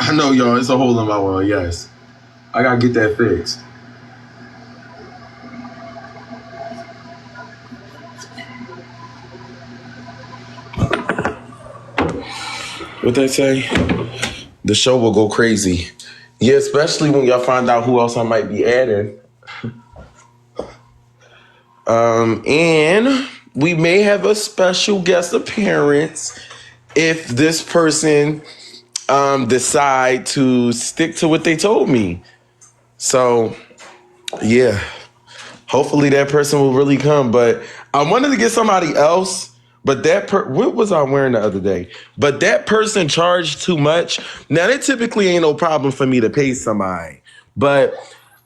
I know, y'all. It's a hole in my wall. Yes, I gotta get that fixed. What they say? The show will go crazy. Yeah, especially when y'all find out who else I might be adding. And we may have a special guest appearance if this person decide to stick to what they told me. So, yeah. Hopefully that person will really come. But I wanted to get somebody else. But what was I wearing the other day? But that person charged too much. Now, that typically ain't no problem for me to pay somebody. But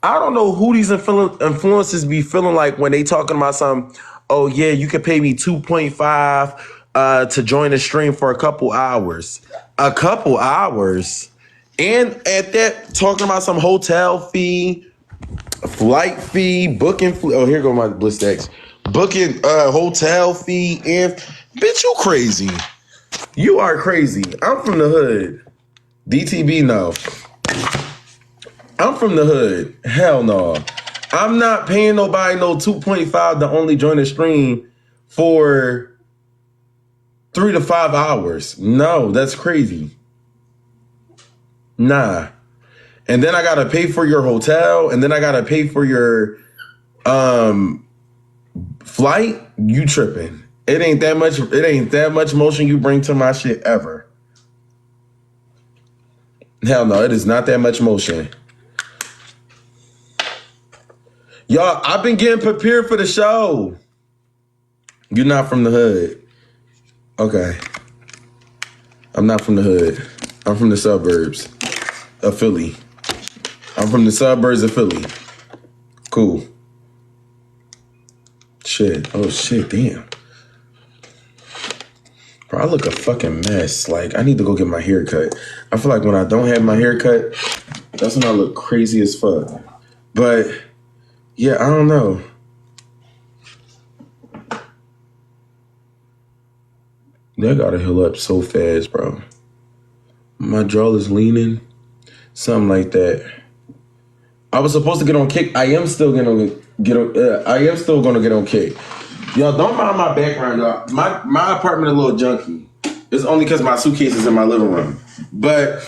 I don't know who these influencers be feeling like when they talking about something. Oh, yeah, you can pay me 2.5 to join the stream for a couple hours. A couple hours? And at that, talking about some hotel fee, flight fee, booking. Oh, here go my BlizzStacks. Booking hotel fee and bitch, you crazy. You are crazy. I'm from the hood. DTB, no. I'm from the hood. Hell no. I'm not paying nobody no 2.5 to only join the stream for 3 to 5 hours. No, that's crazy. Nah. And then I gotta pay for your hotel, and then I gotta pay for your flight. You tripping. It ain't that much motion you bring to my shit ever. Hell no, it is not that much motion. Y'all, I've been getting prepared for the show. You're not from the hood. Okay. I'm not from the hood. I'm from the suburbs of Philly. I'm from the suburbs of Philly. Cool. Shit. Oh, shit. Damn. Bro, I look a fucking mess. Like, I need to go get my hair cut. I feel like when I don't have my hair cut, that's when I look crazy as fuck. But, yeah, I don't know. That gotta heal up so fast, bro. My jaw is leaning. Something like that. I was supposed to get on Kick. I am still gonna get on Kick. Y'all don't mind my background, y'all. My apartment a little junky. It's only because my suitcase is in my living room. But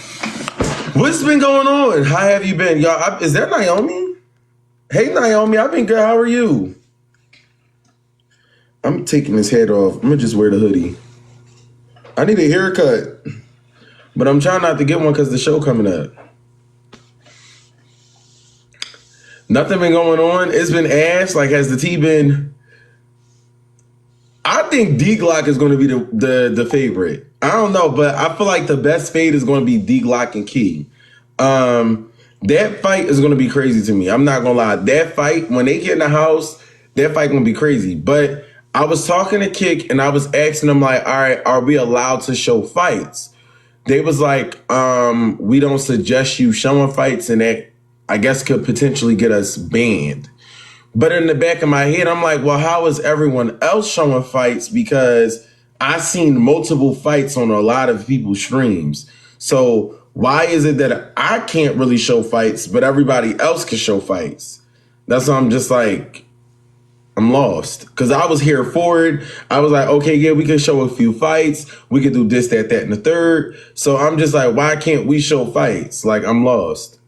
what's been going on? How have you been, y'all? Is that Naomi? Hey, Naomi, I've been good. How are you? I'm taking this head off. I'm gonna just wear the hoodie. I need a haircut, but I'm trying not to get one because the show coming up. Nothing been going on. It's been ass. Like, has the tea been? I think D Glock is going to be the favorite. I don't know, but I feel like the best fade is going to be D Glock and Key. That fight is going to be crazy to me. I'm not going to lie. That fight, when they get in the house, that fight going to be crazy. But I was talking to Kick and I was asking them like, all right, are we allowed to show fights? They was like, we don't suggest you showing fights, and that I guess could potentially get us banned. But in the back of my head, I'm like, well, how is everyone else showing fights? Because I've seen multiple fights on a lot of people's streams. So why is it that I can't really show fights, but everybody else can show fights? That's why I'm just like, I'm lost. Because I was here for it. I was like, okay, yeah, we can show a few fights. We can do this, that, and the third. So I'm just like, why can't we show fights? Like, I'm lost.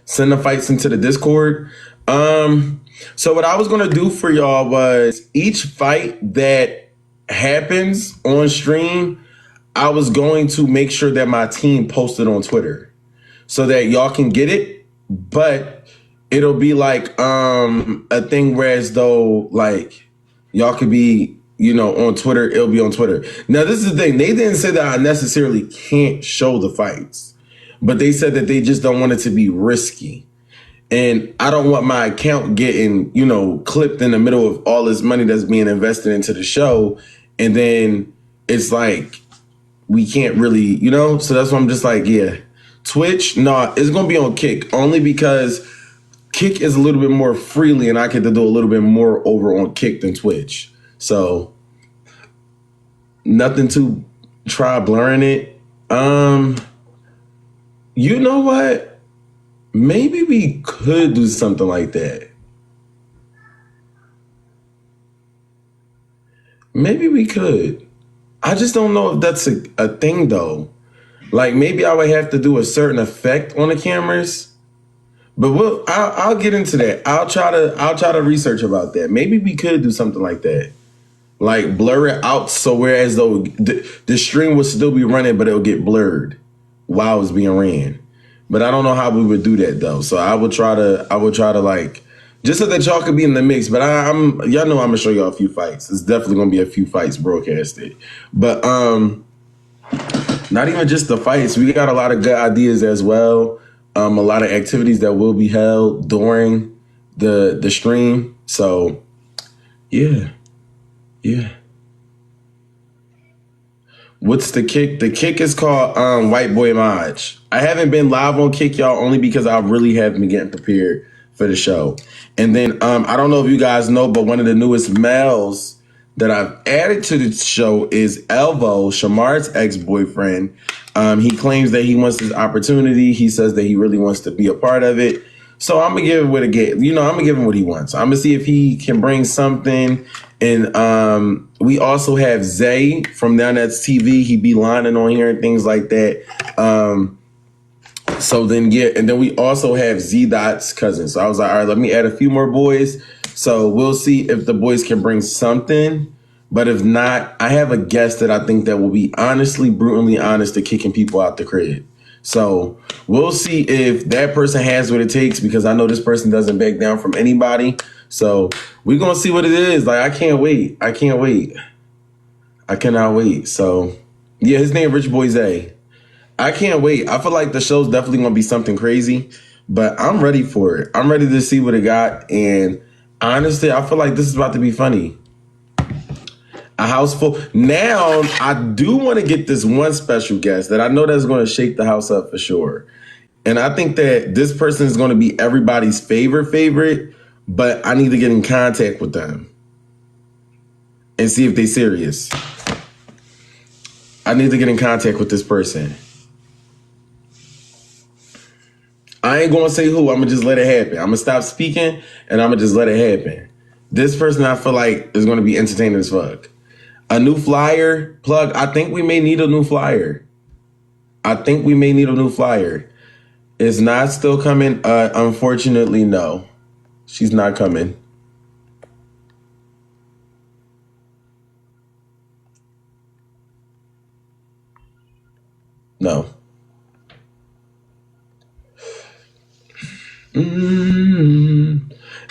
Send the fights into the Discord. So what I was going to do for y'all was each fight that happens on stream, I was going to make sure that my team posted on Twitter so that y'all can get it. But it'll be like a thing where as though like y'all could be, on Twitter. It'll be on Twitter. Now, this is the thing. They didn't say that I necessarily can't show the fights. But they said that they just don't want it to be risky. And I don't want my account getting, clipped in the middle of all this money that's being invested into the show. And then it's like, we can't really, So that's why I'm just like, yeah. Twitch, no, it's going to be on Kick. Only because Kick is a little bit more freely and I get to do a little bit more over on Kick than Twitch. So, Nothing to try blurring it. You know what? Maybe we could do something like that. Maybe we could. I just don't know if that's a thing though. Like maybe I would have to do a certain effect on the cameras. But I'll get into that. I'll try to research about that. Maybe we could do something like that. Like blur it out so whereas though the stream would still be running, but it'll get blurred while it's being ran. But I don't know how we would do that though. So I would try to like just so that y'all could be in the mix. But y'all know I'm gonna show y'all a few fights. It's definitely gonna be a few fights broadcasted. But not even just the fights. We got a lot of good ideas as well. A lot of activities that will be held during the stream. So yeah. What's the kick? The kick is called White Boy Maj. I haven't been live on Kick, y'all, only because I really haven't been getting prepared for the show. And then I don't know if you guys know, but one of the newest males that I've added to the show is Elvo, Shamar's ex-boyfriend. He claims that he wants this opportunity. He says that he really wants to be a part of it. So I'm gonna give it what it get. I'm gonna give him what he wants. I'm gonna see if he can bring something. And we also have Zay from Down That's TV. He be lining on here and things like that. So then and then we also have Z Dot's cousin. So I was like, all right, let me add a few more boys. So we'll see if the boys can bring something. But if not, I have a guest that I think that will be honestly, brutally honest to kicking people out the crib. So we'll see if that person has what it takes, because I know this person doesn't back down from anybody. So we're going to see what it is. Like, I can't wait. I cannot wait. So yeah, his name Rich Boy Zay. I can't wait. I feel like the show's definitely going to be something crazy, but I'm ready for it. I'm ready to see what it got. And honestly, I feel like this is about to be funny. A house full. Now, I do want to get this one special guest that I know that's going to shake the house up for sure. And I think that this person is going to be everybody's favorite, but I need to get in contact with them and see if they're serious. I need to get in contact with this person. I ain't going to say who. I'm going to just let it happen. I'm going to stop speaking and I'm going to just let it happen. This person I feel like is going to be entertaining as fuck. A new flyer plug. I think we may need a new flyer. Is not still coming? Unfortunately, no. She's not coming. No.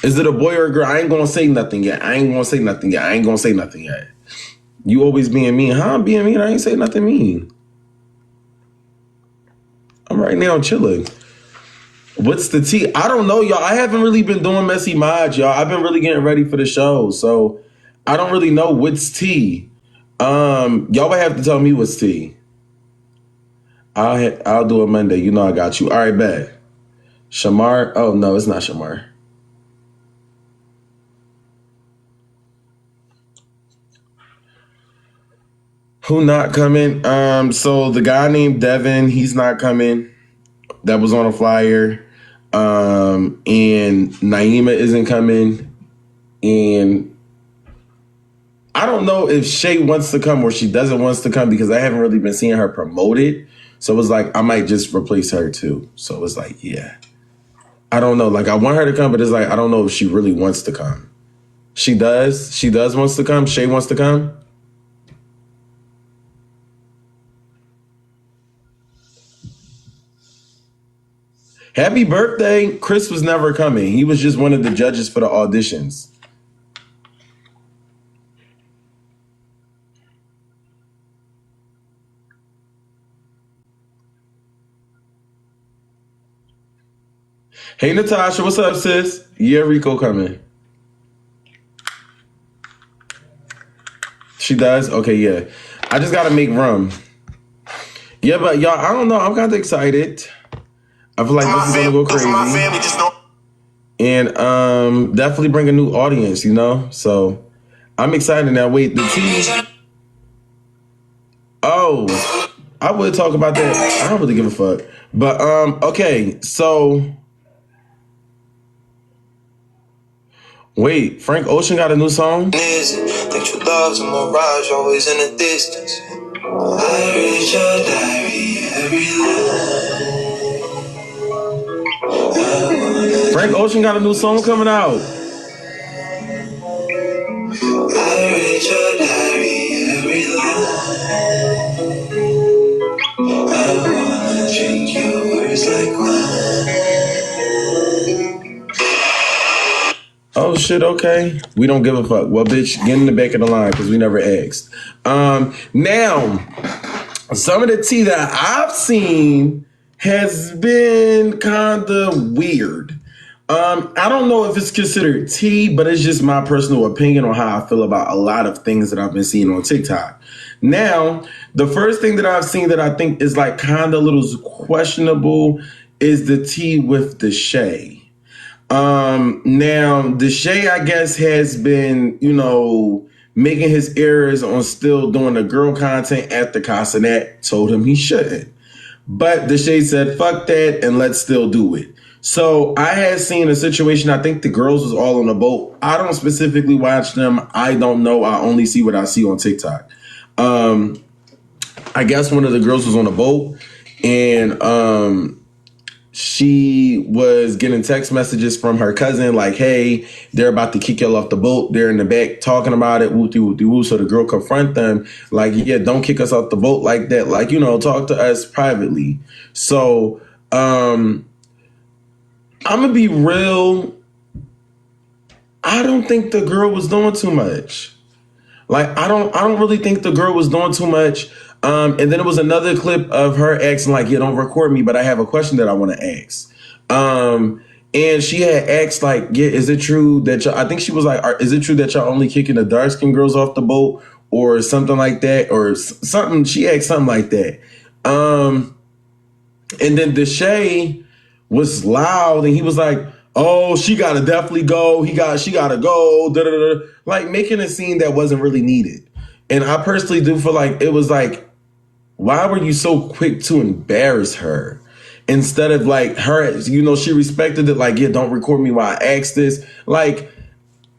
Is it a boy or a girl? I ain't gonna say nothing yet. You always being mean. Huh? I'm being mean? I ain't say nothing mean. I'm right now chilling. What's the tea? I don't know, y'all. I haven't really been doing messy mods, y'all. I've been really getting ready for the show, so I don't really know what's tea. Y'all would have to tell me what's tea. I'll do it Monday. You know I got you. All right, bet. Shamar. Oh no, it's not Shamar. Who not coming? So the guy named Devin, he's not coming. That was on a flyer. And Naima isn't coming. And I don't know if Shay wants to come or she doesn't want to come, because I haven't really been seeing her promoted. So it's like, I might just replace her too. So it's like, yeah. I don't know. Like, I want her to come, but it's like, I don't know if she really wants to come. She does. She does wants to come. Shay wants to come. Happy birthday. Chris was never coming. He was just one of the judges for the auditions. Hey, Natasha. What's up, sis? Yeah, Rico coming. She does? Okay, yeah. I just got to make room. Yeah, but y'all, I don't know. I'm kind of excited. I feel like this is going to go crazy. And definitely bring a new audience, you know? So I'm excited now. Wait, the tea. Oh, I would talk about that. I don't really give a fuck. But okay, so wait, Frank Ocean got a new song? Think your love's a mirage, always in the distance. I read your diary every line. Frank Ocean got a new song coming out. I read your diary every line. I wanna drink your words like wine. Oh shit, okay. We don't give a fuck. Well, bitch, get in the back of the line because we never asked. Now, some of the tea that I've seen has been kind of weird. I don't know if it's considered tea, but it's just my personal opinion on how I feel about a lot of things that I've been seeing on TikTok. Now, the first thing that I've seen that I think is like kind of a little questionable is the tea with Deshae. Now Deshae, I guess, has been, making his errors on still doing the girl content after Casanet told him he shouldn't. But Deshae said, fuck that, and let's still do it. So I had seen a situation, I think the girls was all on a boat. I don't specifically watch them. I don't know. I only see what I see on TikTok. I guess one of the girls was on a boat, and she was getting text messages from her cousin like, hey, they're about to kick y'all off the boat. They're in the back talking about it. Whoopty whoopty woo. So the girl confront them like, yeah, don't kick us off the boat like that. Like, talk to us privately. So I'm going to be real. I don't think the girl was doing too much. Like, I don't really think the girl was doing too much. And then there was another clip of her asking like, yeah, don't record me, but I have a question that I want to ask. And she had asked like, yeah, is it true that I think she was like, is it true that y'all only kicking the dark skinned girls off the boat or something like that? Or something, she asked something like that. And then Deshae was loud and he was like, oh, she gotta definitely go. She gotta go. Da, da, da. Like making a scene that wasn't really needed. And I personally do feel like it was like, why were you so quick to embarrass her? Instead of like her, she respected it. Like, yeah, don't record me while I ask this. Like,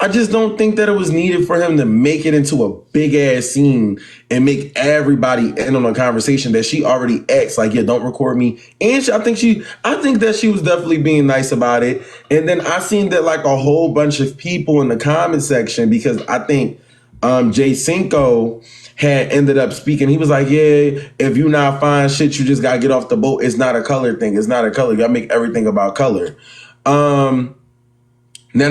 I just don't think that it was needed for him to make it into a big ass scene and make everybody in on a conversation that she already asked. Like, yeah, don't record me. And I think that she was definitely being nice about it. And then I seen that like a whole bunch of people in the comment section, because I think Jaycinco had ended up speaking. He was like, yeah, if you not fine shit, you just gotta get off the boat. It's not a color thing. It's not a color. You gotta make everything about color. Then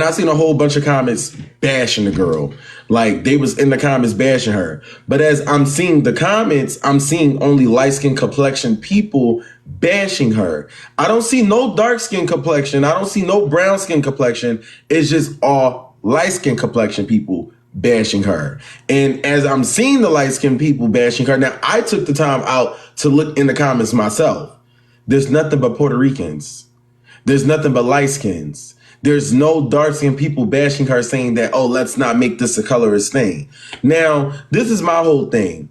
I seen a whole bunch of comments bashing the girl. Like they was in the comments bashing her. But as I'm seeing the comments, I'm seeing only light skin complexion people bashing her. I don't see no dark skin complexion. I don't see no brown skin complexion. It's just all light skin complexion people bashing her. And as I'm seeing the light skinned people bashing her, now I took the time out to look in the comments myself. There's nothing but Puerto Ricans. There's nothing but light skins. There's no dark skinned people bashing her saying that, oh, let's not make this a colorist thing. Now, this is my whole thing.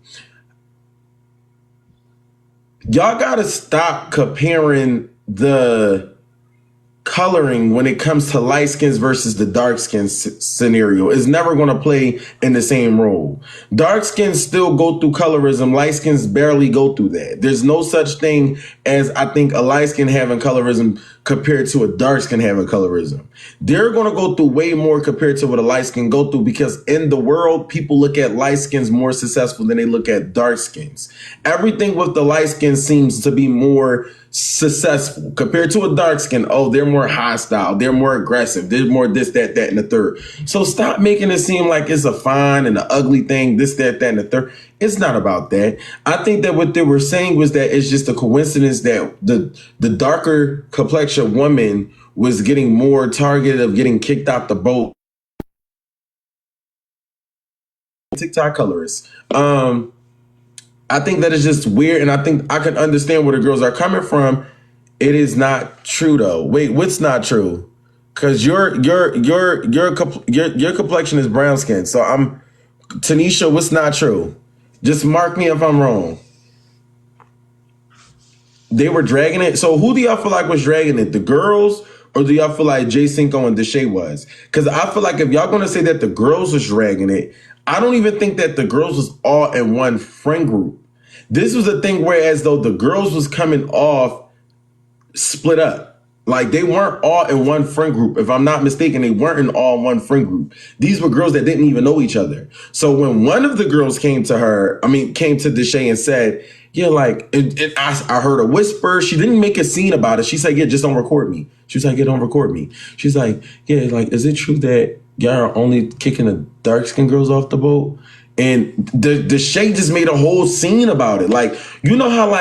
Y'all gotta stop comparing the coloring when it comes to light skins versus the dark skin scenario. Is never going to play in the same role. Dark skins still go through colorism. Light skins barely go through that. There's no such thing as, I think, a light skin having colorism compared to a dark skin having colorism. They're going to go through way more compared to what a light skin go through, because in the world, people look at light skins more successful than they look at dark skins. Everything with the light skin seems to be more successful compared to a dark skin. Oh, they're more hostile, they're more aggressive, they're more this, that, and the third. So stop making it seem like it's a fine and an ugly thing, this, that, and the third. It's not about that. I think that what they were saying was that it's just a coincidence that the darker complexion woman was getting more targeted of getting kicked out the boat. TikTok colorists. I think that is just weird, and I think I can understand where the girls are coming from. It is not true though. Wait, what's not true? Because your complexion is brown skin. So I'm Tanisha. What's not true? Just mark me if I'm wrong. They were dragging it. So who do y'all feel like was dragging it? The girls, or do y'all feel like Jaycinco and Deshae was? Because I feel like if y'all gonna say that the girls was dragging it, I don't even think that the girls was all in one friend group. This was a thing whereas though the girls was coming off split up. Like they weren't all in one friend group. If I'm not mistaken, they weren't in all one friend group. These were girls that didn't even know each other. So when one of the girls came to Deshae and said, yeah, like, I heard a whisper. She didn't make a scene about it. She said, yeah, just don't record me. She was like, yeah, don't record me. She's like, yeah, like, is it true that y'all are only kicking the dark-skinned girls off the boat? And Deshae just made a whole scene about it. Like, you know how,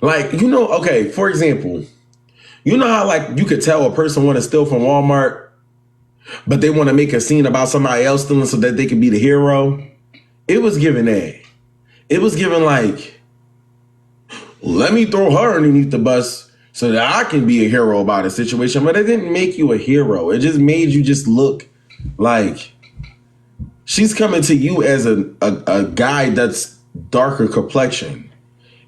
okay, for example, you know how, like, you could tell a person want to steal from Walmart, but they want to make a scene about somebody else stealing so that they can be the hero? It was given that. It was given like, let me throw her underneath the bus so that I can be a hero about a situation. But it didn't make you a hero. It just made you just look like she's coming to you as a guy that's darker complexion.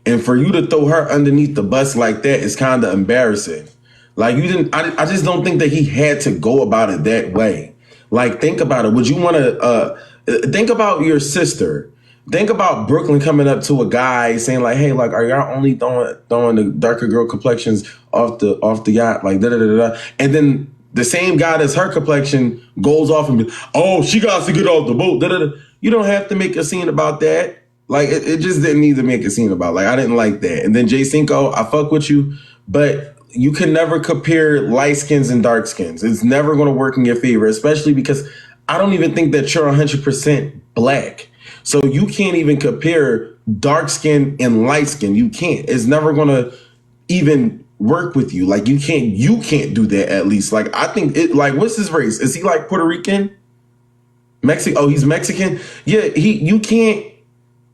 And for you to throw her underneath the bus like that is kind of embarrassing. Like, you didn't, I just don't think that he had to go about it that way. Like, think about it. Would you want to, think about your sister. Think about Brooklyn coming up to a guy saying like, hey, like, are y'all only throwing the darker girl complexions off the yacht? Like, da da da da. And then the same guy that's her complexion goes off and be, oh, she got to get off the boat. Da da da. You don't have to make a scene about that. Like, it just didn't need to make a scene about. Like, I didn't like that. And then Jaycinco, I fuck with you, but you can never compare light skins and dark skins. It's never going to work in your favor, especially because I don't even think that you're 100% black. So you can't even compare dark skin and light skin. You can't. It's never going to even work with you. Like, you can't do that at least. Like, I think it, like, what's his race? Is he like Puerto Rican? Mexican? Oh, he's Mexican? Yeah, you can't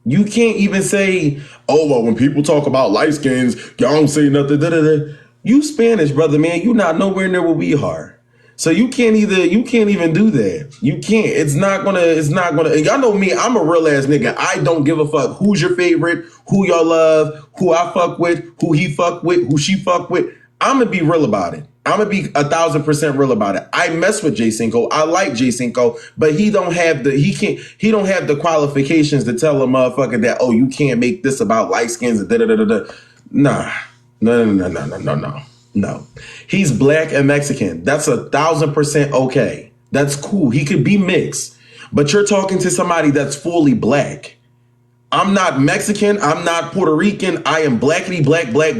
even say, oh, well, when people talk about light skins, y'all don't say nothing. Da, da, da. You Spanish, brother, man. You not nowhere near where we are. So you can't even do that. You can't. It's not gonna. Y'all know me. I'm a real ass nigga. I don't give a fuck who's your favorite, who y'all love, who I fuck with, who he fuck with, who she fuck with. I'm gonna be real about it. I'm gonna be 1,000% real about it. I mess with Jaycinco. I like Jaycinco, but he don't have the qualifications to tell a motherfucker that, oh, you can't make this about light skins and da da da da da. Nah. No. He's black and Mexican. That's 1,000% okay. That's cool. He could be mixed. But you're talking to somebody that's fully black. I'm not Mexican. I'm not Puerto Rican. I am blackity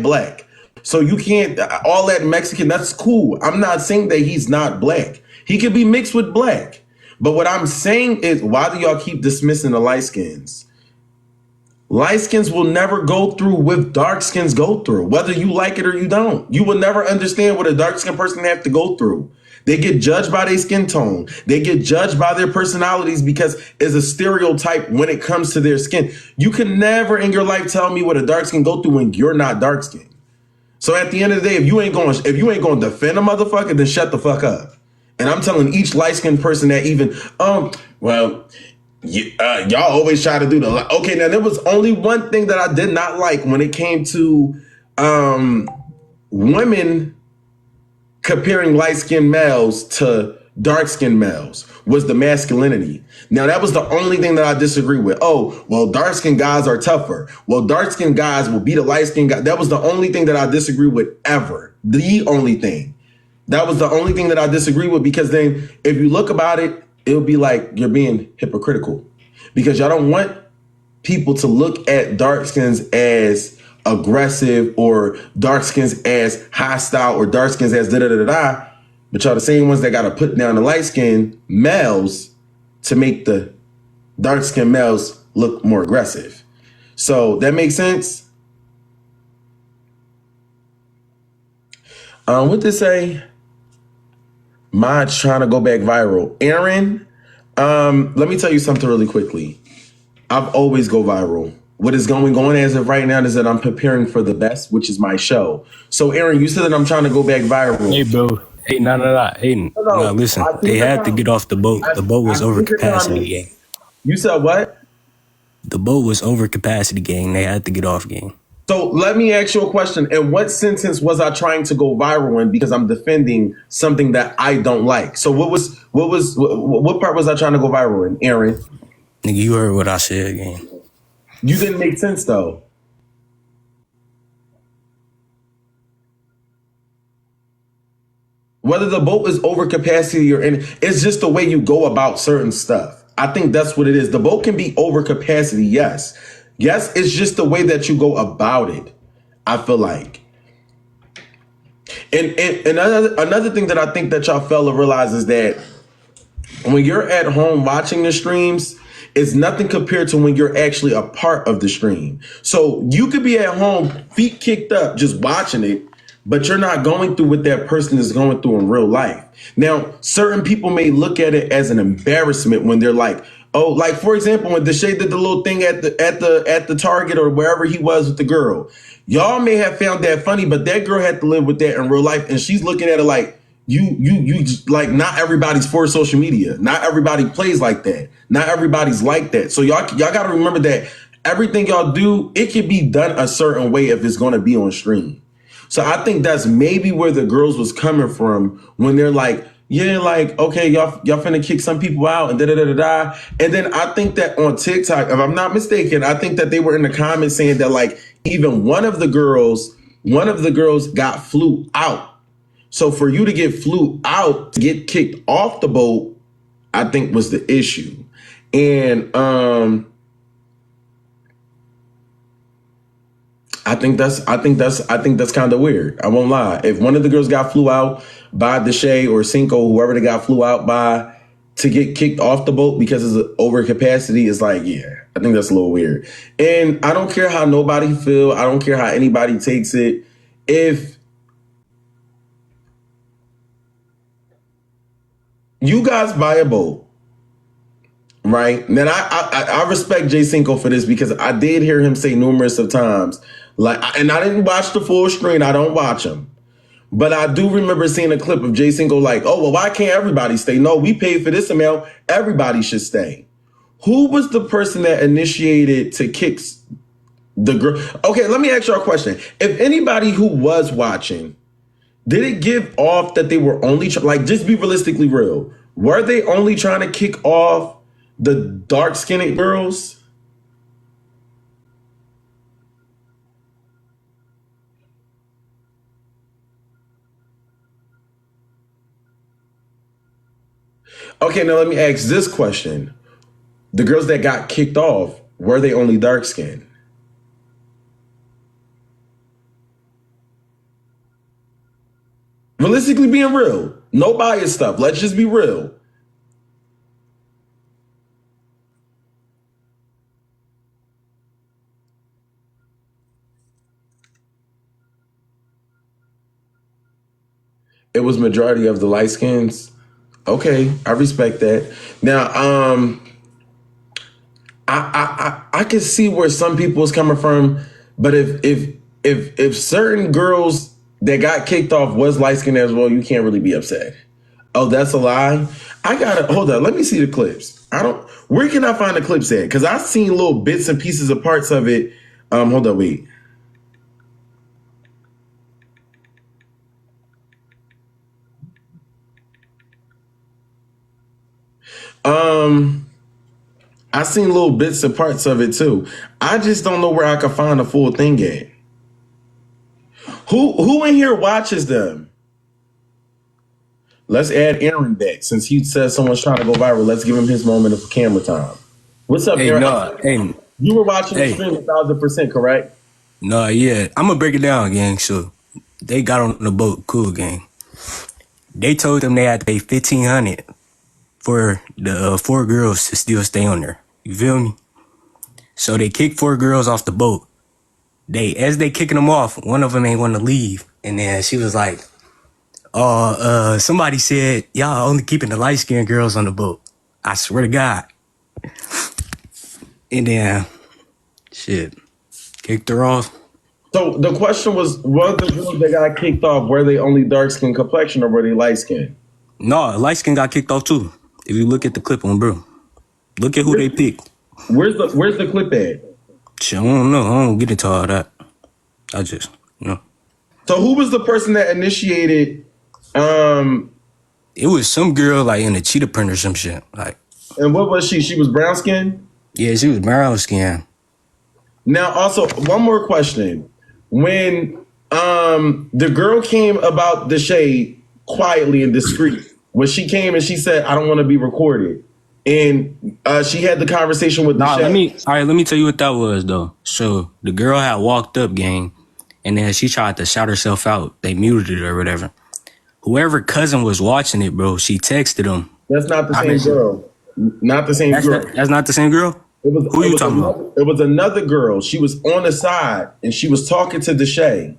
black. So you can't, all that Mexican, that's cool. I'm not saying that he's not black. He could be mixed with black. But what I'm saying is, why do y'all keep dismissing the light skins? Light skins will never go through what dark skins go through, whether you like it or you don't. You will never understand what a dark skinned person have to go through. They get judged by their skin tone. They get judged by their personalities because it's a stereotype when it comes to their skin. You can never in your life tell me what a dark skin go through when you're not dark skinned. So at the end of the day, if you ain't going to defend a motherfucker, then shut the fuck up. And I'm telling each light skinned person that even, y'all always try to do the, okay, now there was only one thing that I did not like when it came to women comparing light-skinned males to dark-skinned males was the masculinity. Now, that was the only thing that I disagree with. Oh, well, dark-skinned guys are tougher. Well, dark-skinned guys will beat a light-skinned guy. That was the only thing that I disagree with ever. The only thing. That was the only thing that I disagree with, because then if you look about it, it'll be like you're being hypocritical, because y'all don't want people to look at dark skins as aggressive or dark skins as hostile or dark skins as da-da-da-da-da, but y'all the same ones that got to put down the light skinned males to make the dark skinned males look more aggressive. So that makes sense. What to say? Mine's trying to go back viral. Aaron, let me tell you something really quickly. I've always go viral. What is going on as of right now is that I'm preparing for the best, which is my show. So, Aaron, you said that I'm trying to go back viral. Hey, bro. Hey, no. Hey, no, listen. They had to get off the boat. The boat was over capacity. You said what? The boat was over capacity, gang. They had to get off, gang. So let me ask you a question. In what sentence was I trying to go viral in because I'm defending something that I don't like? So what part was I trying to go viral in, Aaron? Nigga, you heard what I said, gang. You didn't make sense though. Whether the boat is over capacity or in, it's just the way you go about certain stuff. I think that's what it is. The boat can be over capacity, yes. Yes, it's just the way that you go about it, I feel like. And another thing that I think that y'all fail to realize is that when you're at home watching the streams, it's nothing compared to when you're actually a part of the stream. So you could be at home, feet kicked up, just watching it, but you're not going through what that person is going through in real life. Now, certain people may look at it as an embarrassment when they're like, oh, like for example, when Deshae did the little thing at the Target or wherever he was with the girl, y'all may have found that funny, but that girl had to live with that in real life, and she's looking at it like you like not everybody's for social media, not everybody plays like that, not everybody's like that. So y'all got to remember that everything y'all do, it can be done a certain way if it's going to be on stream. So I think that's maybe where the girls was coming from when they're like, yeah, like, okay, y'all finna kick some people out and da-da-da-da-da. And then I think that on TikTok, if I'm not mistaken, I think that they were in the comments saying that like even one of the girls got flew out. So for you to get flew out, to get kicked off the boat, I think was the issue. And I think that's kind of weird. I won't lie. If one of the girls got flew out by Deshae or Cinco, whoever they got flew out by, to get kicked off the boat because it's over capacity, is like, yeah, I think that's a little weird. And I don't care how nobody feel. I don't care how anybody takes it. If you guys buy a boat, right? And then I respect Jaycinco for this because I did hear him say numerous of times, like, and I didn't watch the full stream. I don't watch him. But I do remember seeing a clip of Jaycinco like, oh, well, why can't everybody stay? No, we paid for this amount. Everybody should stay. Who was the person that initiated to kick the girl? Okay, let me ask you a question. If anybody who was watching, did it give off that they were only, like, just be realistically real. Were they only trying to kick off the dark-skinned girls? Okay, now let me ask this question. The girls that got kicked off, were they only dark-skinned? Realistically being real. No bias stuff. Let's just be real. It was majority of the light skins. Okay, I respect that. Now, I can see where some people is coming from, but if certain girls that got kicked off was light skinned as well, you can't really be upset. Oh, that's a lie. I gotta hold on. Let me see the clips. Where can I find the clips at? Because I've seen little bits and pieces of parts of it. Hold on, wait. I seen little bits and parts of it too. I just don't know where I can find the full thing at. Who in here watches them? Let's add Aaron back since he says someone's trying to go viral. Let's give him his moment of camera time. What's up, Aaron? You were watching the stream 1,000%, correct? No, yeah. I'm gonna break it down, gang. So they got on the boat, cool, gang. They told them they had to pay $1,500 for the 4 girls to still stay on there. You feel me? So they kicked 4 girls off the boat. As they kicking them off, one of them ain't want to leave. And then she was like, somebody said, y'all only keeping the light-skinned girls on the boat. I swear to God. And then, shit, kicked her off. So the question was the girls that got kicked off, were they only dark-skinned complexion or were they light-skinned? No, light-skinned got kicked off too. If you look at the clip on, bro. Look at who they picked. Where's the clip at? Shit, I don't know. I don't get into all that. I just, you know. So who was the person that initiated? It was some girl like in a cheetah print or some shit. Like, And what was she? She was brown skin. yeah, she was brown skin. Now, also one more question: when the girl came about Deshae quietly and discreet, when she came and she said, "I don't want to be recorded," and she had the conversation with Nah, Deshae. let me tell you what that was though. So the girl had walked up, gang, and then she tried to shout herself out. They muted her or whatever. Whoever cousin was watching it, bro, she texted him. That's not the same girl. Not the same girl. That's not the same girl? Who you talking about? It was another girl. She was on the side and she was talking to Deshae.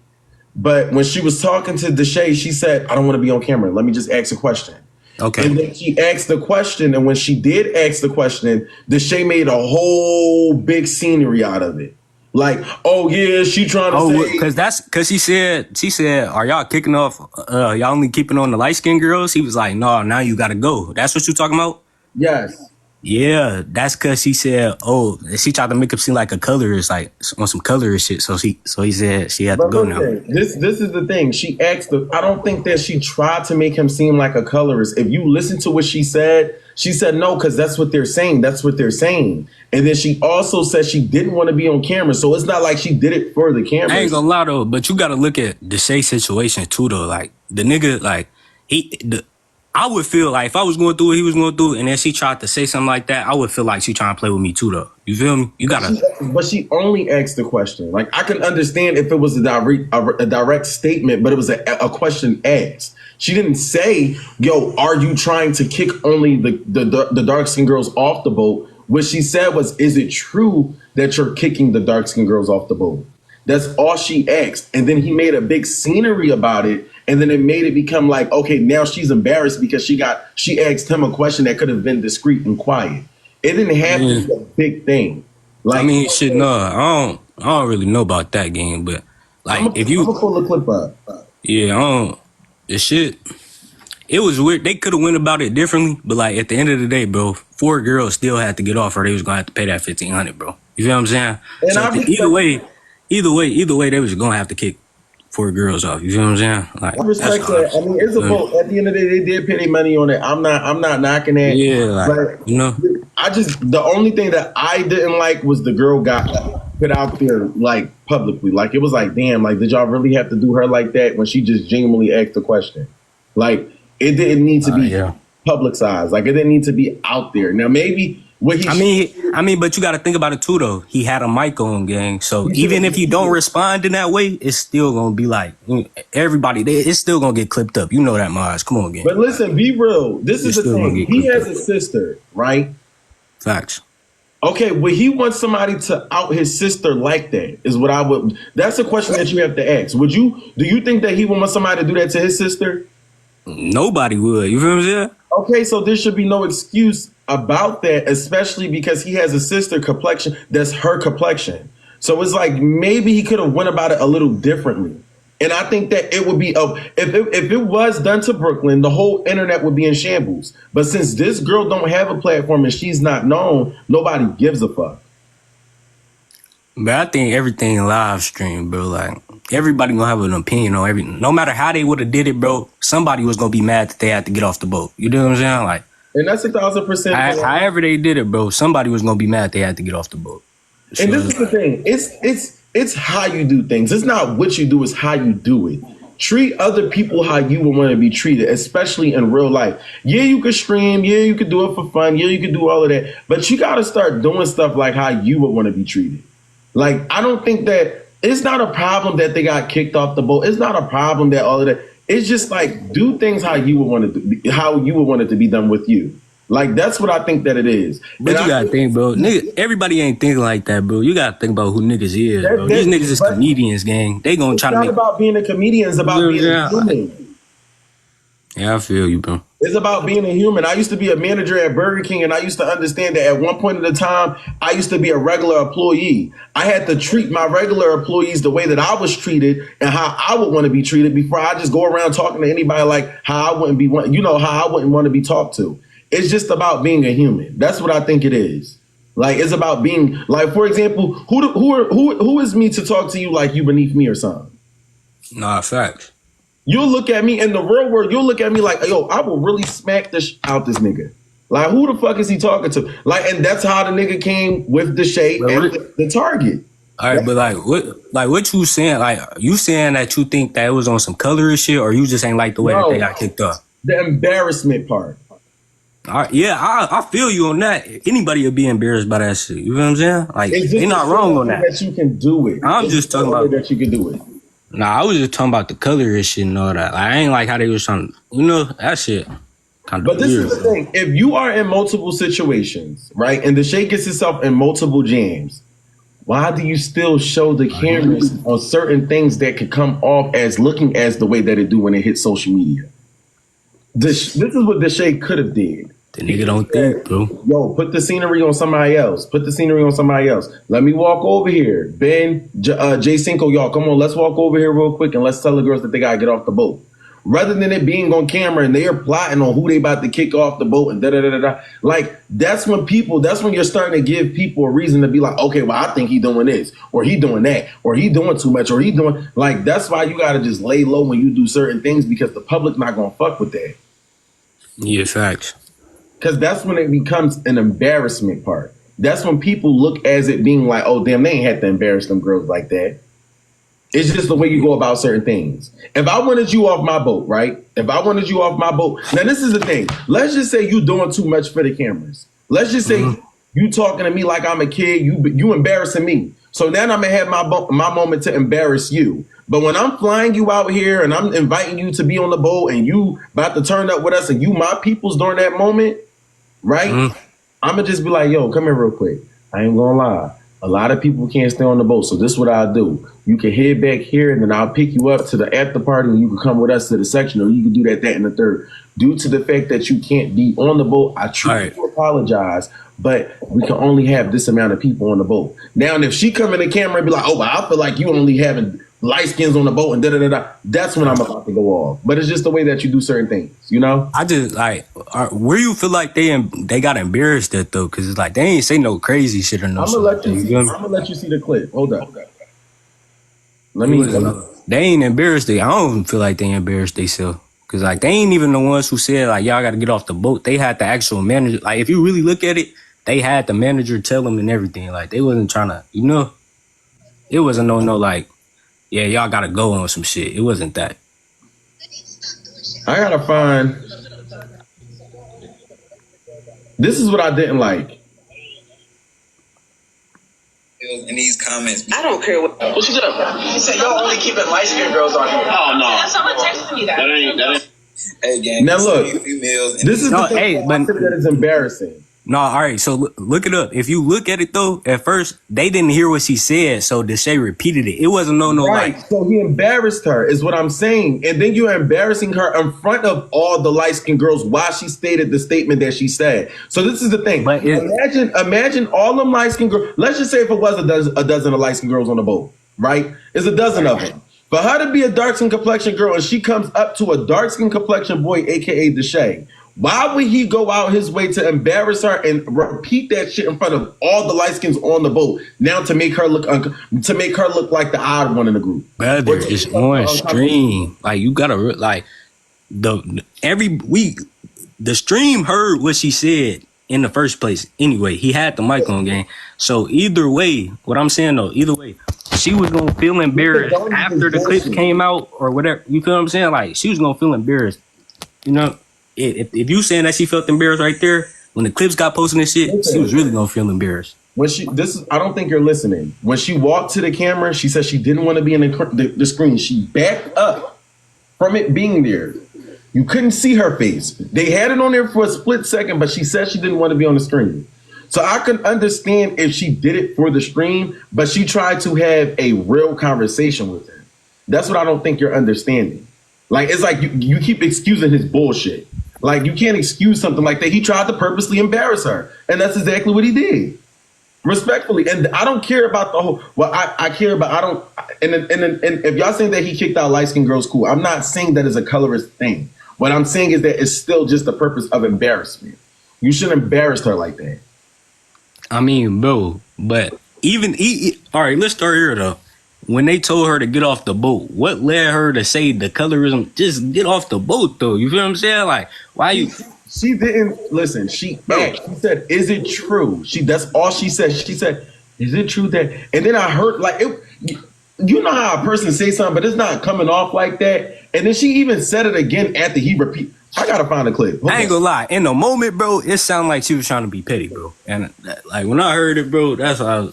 But when she was talking to Deshae, she said, "I don't want to be on camera. Let me just ask a question." Okay. And then she asked the question. And when she did ask the question, Deshae made a whole big scenery out of it. Like, oh yeah, she trying to say. Cause she said, are y'all kicking off, y'all only keeping on the light skinned girls? He was like, no, now you gotta go. That's what you talking about? Yes. Yeah, that's cause she said, oh, she tried to make him seem like a colorist, like on some colorist shit. So he said she had to go now. This is the thing. She asked I don't think that she tried to make him seem like a colorist. If you listen to what she said no, because that's what they're saying. That's what they're saying. And then she also said she didn't want to be on camera. So it's not like she did it for the camera. I ain't gonna lie though, but you gotta look at Deshae situation too though. Like the nigga, like I would feel like if I was going through what he was going through and then she tried to say something like that, I would feel like she trying to play with me too though. You feel me? You gotta. But she only asked the question. Like I can understand if it was a direct statement, but it was a question asked. She didn't say, "Yo, are you trying to kick only the dark skinned girls off the boat?" What she said was, "Is it true that you're kicking the dark skinned girls off the boat?" That's all she asked. And then he made a big scenery about it. And then it made it become like, okay, now she's embarrassed because she asked him a question that could have been discreet and quiet. It didn't have to be a big thing. Like, I mean, shit, no, I don't really know about that game, but like I'm gonna pull the clip up. Yeah, I don't. The shit, it was weird. They could have went about it differently, but like at the end of the day, bro, 4 girls still had to get off, or they was gonna have to pay that $1,500, bro. You feel what I'm saying? And so either way, they was gonna have to kick 4 girls off. You feel what I'm saying? Like, I respect that. I mean, it's a vote. At the end of the day, they did pay their money on it. I'm not knocking that. Yeah, like, but you know. the only thing that I didn't like was the girl got put out there like publicly. Like it was like, damn, like did y'all really have to do her like that when she just genuinely asked the question? Like it didn't need to be publicized. Like it didn't need to be out there. Now maybe what he I mean, but you got to think about it too, though. He had a mic on, gang. So even if you don't respond in that way, it's still gonna be like everybody. It's still gonna get clipped up. You know that, Mars. Come on, gang. But listen, be real. This is the thing. He has a sister, right? Facts. Okay, would he want somebody to out his sister like that? Is what I would. That's a question that you have to ask. Do you think that he would want somebody to do that to his sister? Nobody would. You feel what I'm saying? Okay, so there should be no excuse about that, especially because he has a sister complexion that's her complexion. So it's like maybe he could have went about it a little differently. And I think that it would be if it was done to Brooklyn, the whole internet would be in shambles. But since this girl don't have a platform and she's not known, nobody gives a fuck. But I think everything live stream, bro. Like everybody gonna have an opinion on everything. No matter how they would have did it, bro. Somebody was gonna be mad that they had to get off the boat. You know what I'm saying? Like, and that's 1,000%. However they did it, bro. Somebody was gonna be mad they had to get off the boat. And this is the thing. It's how you do things. It's not what you do, it's how you do it. Treat other people how you would want to be treated, especially in real life. Yeah, you could stream. Yeah, you could do it for fun. Yeah, you could do all of that. But you got to start doing stuff like how you would want to be treated. Like, I don't think that it's not a problem that they got kicked off the boat. It's not a problem that all of that. It's just like do things how you would want to how you would want it to be done with you. Like that's what I think that it is. But you gotta think, bro. Nigga, everybody ain't thinking like that, bro. You gotta think about who niggas is, bro. These niggas is comedians, gang. They gonna try to make. It's not about being a comedian. It's about being a human. Yeah, I feel you, bro. It's about being a human. I used to be a manager at Burger King, and I used to understand that at one point in the time, I used to be a regular employee. I had to treat my regular employees the way that I was treated and how I would want to be treated before I just go around talking to anybody like how I wouldn't how I wouldn't want to be talked to. It's just about being a human. That's what I think it is. Like it's about being like, for example, who is me to talk to you like you beneath me or something? Nah, facts. You'll look at me in the real world. You'll look at me like, yo, I will really smack out this nigga. Like, who the fuck is he talking to? Like, and that's how the nigga came with Deshae and the target. All right, but what you saying? Like, you saying that you think that it was on some colorist shit, or you just ain't like the way that they got kicked off? The embarrassment part. All right, yeah, I feel you on that. Anybody would be embarrassed by that shit. You know what I'm saying? Like, they not wrong on that. That you can do it. I'm just talking about that you can do it. Nah, I was just talking about the colorist shit and all that. Like, I ain't like how they was trying to, that shit. But this is the thing. If you are in multiple situations, right, and Deshae gets himself in multiple jams, why do you still show the cameras on certain things that could come off as looking as the way that it do when it hits social media? This is what Deshae could have did. The nigga don't think, bro. Yo, put the scenery on somebody else. Put the scenery on somebody else. Let me walk over here. Ben, Jaycinco, y'all, come on, let's walk over here real quick and let's tell the girls that they gotta get off the boat. Rather than it being on camera and they are plotting on who they about to kick off the boat and da-da-da-da-da. Like, that's when you're starting to give people a reason to be like, okay, well, I think he doing this, or he doing that, or he doing too much, or he doing, like, that's why you gotta just lay low when you do certain things because the public not gonna fuck with that. Yeah, facts. Because that's when it becomes an embarrassment part. That's when people look as it being like, oh, damn, they ain't had to embarrass them girls like that. It's just the way you go about certain things. If I wanted you off my boat, right? If I wanted you off my boat. Now, this is the thing. Let's just say you doing too much for the cameras. Let's just say you talking to me like I'm a kid. You embarrassing me. So now I'm going to have my moment to embarrass you. But when I'm flying you out here and I'm inviting you to be on the boat and you about to turn up with us and you my peoples during that moment, right? I'm going to just be like, yo, come here real quick. I ain't going to lie. A lot of people can't stay on the boat. So this is what I'll do. You can head back here and then I'll pick you up to the after party and you can come with us to the section, or you can do that, and the third. Due to the fact that you can't be on the boat, I truly apologize, but we can only have this amount of people on the boat. Now, and if she come in the camera and be like, oh, but I feel like you only having light skins on the boat and da-da-da-da, that's when I'm about to go off. But it's just the way that you do certain things, you know? I just, like, where you feel like they got embarrassed at, though? Because it's like, they ain't say no crazy shit or no I'm shit. going to let you see the clip. Hold up. They ain't embarrassed. I don't feel like they embarrassed themselves. Because, like, they ain't even the ones who said, like, y'all got to get off the boat. They had the actual manager. Like, if you really look at it, they had the manager tell them and everything. Like, they wasn't trying to, it wasn't no, like, yeah, y'all got to go on some shit. It wasn't that. I got to find. This is what I didn't like. In these comments, I don't care what you doing. He said y'all only keeping light skinned girls on here. Oh no, that's someone texted me that. That ain't. Hey gang, now look, females. This is the thing that is embarrassing. No, all right, so look it up. If you look at it, though, at first, they didn't hear what she said, so Deshae repeated it. It wasn't right. like... So he embarrassed her, is what I'm saying. And then you're embarrassing her in front of all the light-skinned girls while she stated the statement that she said. So this is the thing. But imagine all them light-skinned girls. Let's just say if it was a dozen of light-skinned girls on the boat, right? It's a dozen of them. For her to be a dark-skinned complexion girl and she comes up to a dark-skinned complexion boy, a.k.a. Deshae, why would he go out his way to embarrass her and repeat that shit in front of all the light skins on the boat? Now to make her look like the odd one in the group. Brother, it's on stream. Like you gotta like the stream heard what she said in the first place. Anyway, he had the mic on game. So either way, what I'm saying though, either way, she was gonna feel embarrassed after the clip came out or whatever. You feel what I'm saying? Like she was gonna feel embarrassed. If you saying that she felt embarrassed right there when the clips got posted and shit, she was really gonna feel embarrassed. I don't think you're listening. When she walked to the camera, she said she didn't want to be in the screen. She backed up from it being there. You couldn't see her face. They had it on there for a split second, but she said she didn't want to be on the screen. So I can understand if she did it for the stream, but she tried to have a real conversation with her. That's what I don't think you're understanding. Like, it's like you keep excusing his bullshit. Like, you can't excuse something like that. He tried to purposely embarrass her. And that's exactly what he did. Respectfully. And I don't care about the whole, I care about, I don't, and if y'all saying that he kicked out light-skinned girls, cool. I'm not saying that is a colorist thing. What I'm saying is that it's still just the purpose of embarrassment. You shouldn't embarrass her like that. I mean, bro, but all right, let's start here though. When they told her to get off the boat, what led her to say the colorism? Just get off the boat, though. You feel what I'm saying? Like, why you? She didn't listen. She asked. She said, "Is it true?" That's all she said. She said, "Is it true that?" And then I heard like it. You know how a person say something, but it's not coming off like that. And then she even said it again after he repeat. I gotta find a clip. I ain't gonna lie. In the moment, bro, it sounded like she was trying to be petty, bro. And like when I heard it, bro, that's what I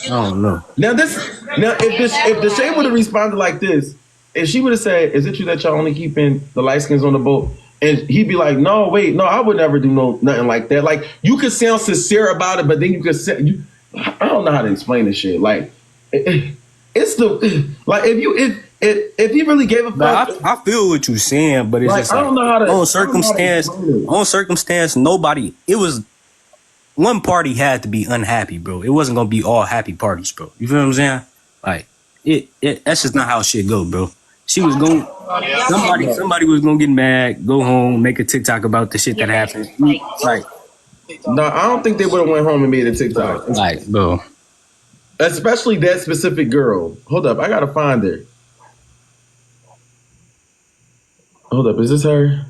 don't know. Now if Deshae would have responded like this, if she would have said, "Is it true that y'all only keeping the light skins on the boat?" And he'd be like, "No, wait, no, I would never do nothing like that." Like you could sound sincere about it, but then you could say, I don't know how to explain this shit. Like it's the like if he really gave a fuck. I feel what you're saying, but it's like, just like, I don't know how to on circumstance, nobody. It was one party had to be unhappy, bro. It wasn't gonna be all happy parties, bro. You feel what I'm saying? Like that's just not how shit go, bro. She was going. Somebody was gonna get mad, go home, make a TikTok about the shit that happened. Like, no, I don't think they would have went home and made a TikTok. Like, bro. Especially that specific girl. Hold up, I gotta find her. Hold up, is this her?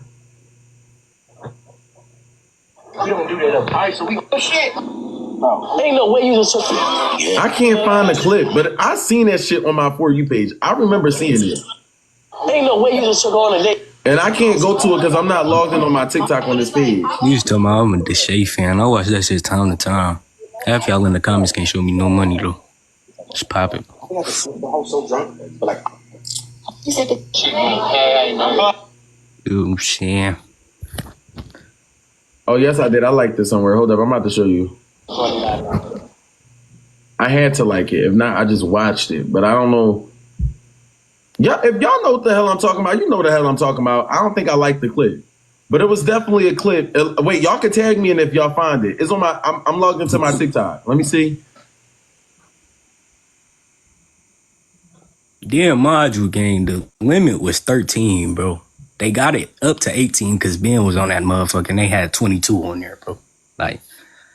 We don't do that up. Alright, so we shit. No. Ain't no way you just I can't find the clip, but I seen that shit on my For You page. I remember seeing it. Ain't no way you just took on a date. And I can't go to it because I'm not logged in on my TikTok on this page. You just told me I'm a Deshae fan. I watch that shit time to time. Half y'all in the comments can't show me no money though. Just pop it. I was so drunk, but like. Dude, shit. Oh yes, I did. I liked this somewhere. Hold up, I'm about to show you. I had to like it. If not, I just watched it. But I don't know. Yeah, if y'all know what the hell I'm talking about, you know what the hell I'm talking about. I don't think I like the clip. But it was definitely a clip. Wait, y'all can tag me in if y'all find it. It's on my. I'm logged into my TikTok. Let me see. Damn, module game. The limit was 13, bro. They got it up to 18 because Ben was on that motherfucker and they had 22 on there, bro. Like,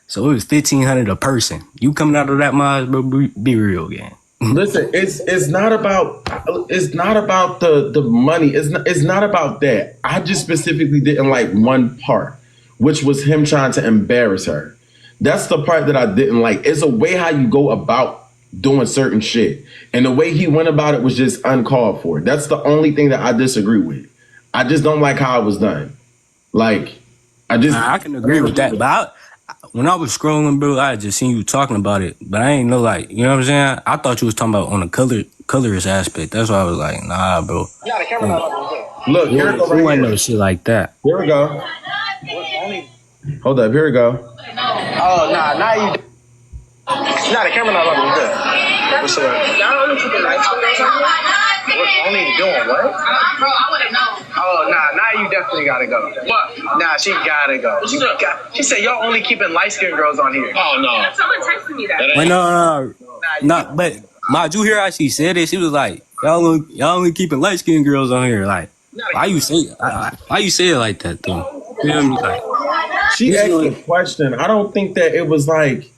so it was 1,500 a person. You coming out of that mod, bro? Be real, gang. Listen, it's not about the money. It's not about that. I just specifically didn't like one part, which was him trying to embarrass her. That's the part that I didn't like. It's a way how you go about doing certain shit, and the way he went about it was just uncalled for. That's the only thing that I disagree with. I just don't like how it was done. Like, I can agree with that, but when I was scrolling, bro, I just seen you talking about it, but I ain't know, like, you know what I'm saying? I thought you was talking about on the colorist aspect. That's why I was like, nah, bro. Yeah, the camera not look, here it goes. Right here. No shit like that. Here we go. Hold up, here we go. Oh, nah, now you. Nah, the camera not looking good. What's up? Y'all only keeping lights on or something? What? Only doing what? Bro, I would've known. Oh, nah, now you definitely gotta go. What? Nah, she gotta go. She said y'all only keeping light-skinned girls on here. Oh, no. Someone texted me that. Wait, no, but Ma, did you hear how she said it? She was like, y'all only keeping light-skinned girls on here. Like, why you say it like that, though? You know what I mean? Like, she asked a question. I don't think that it was like,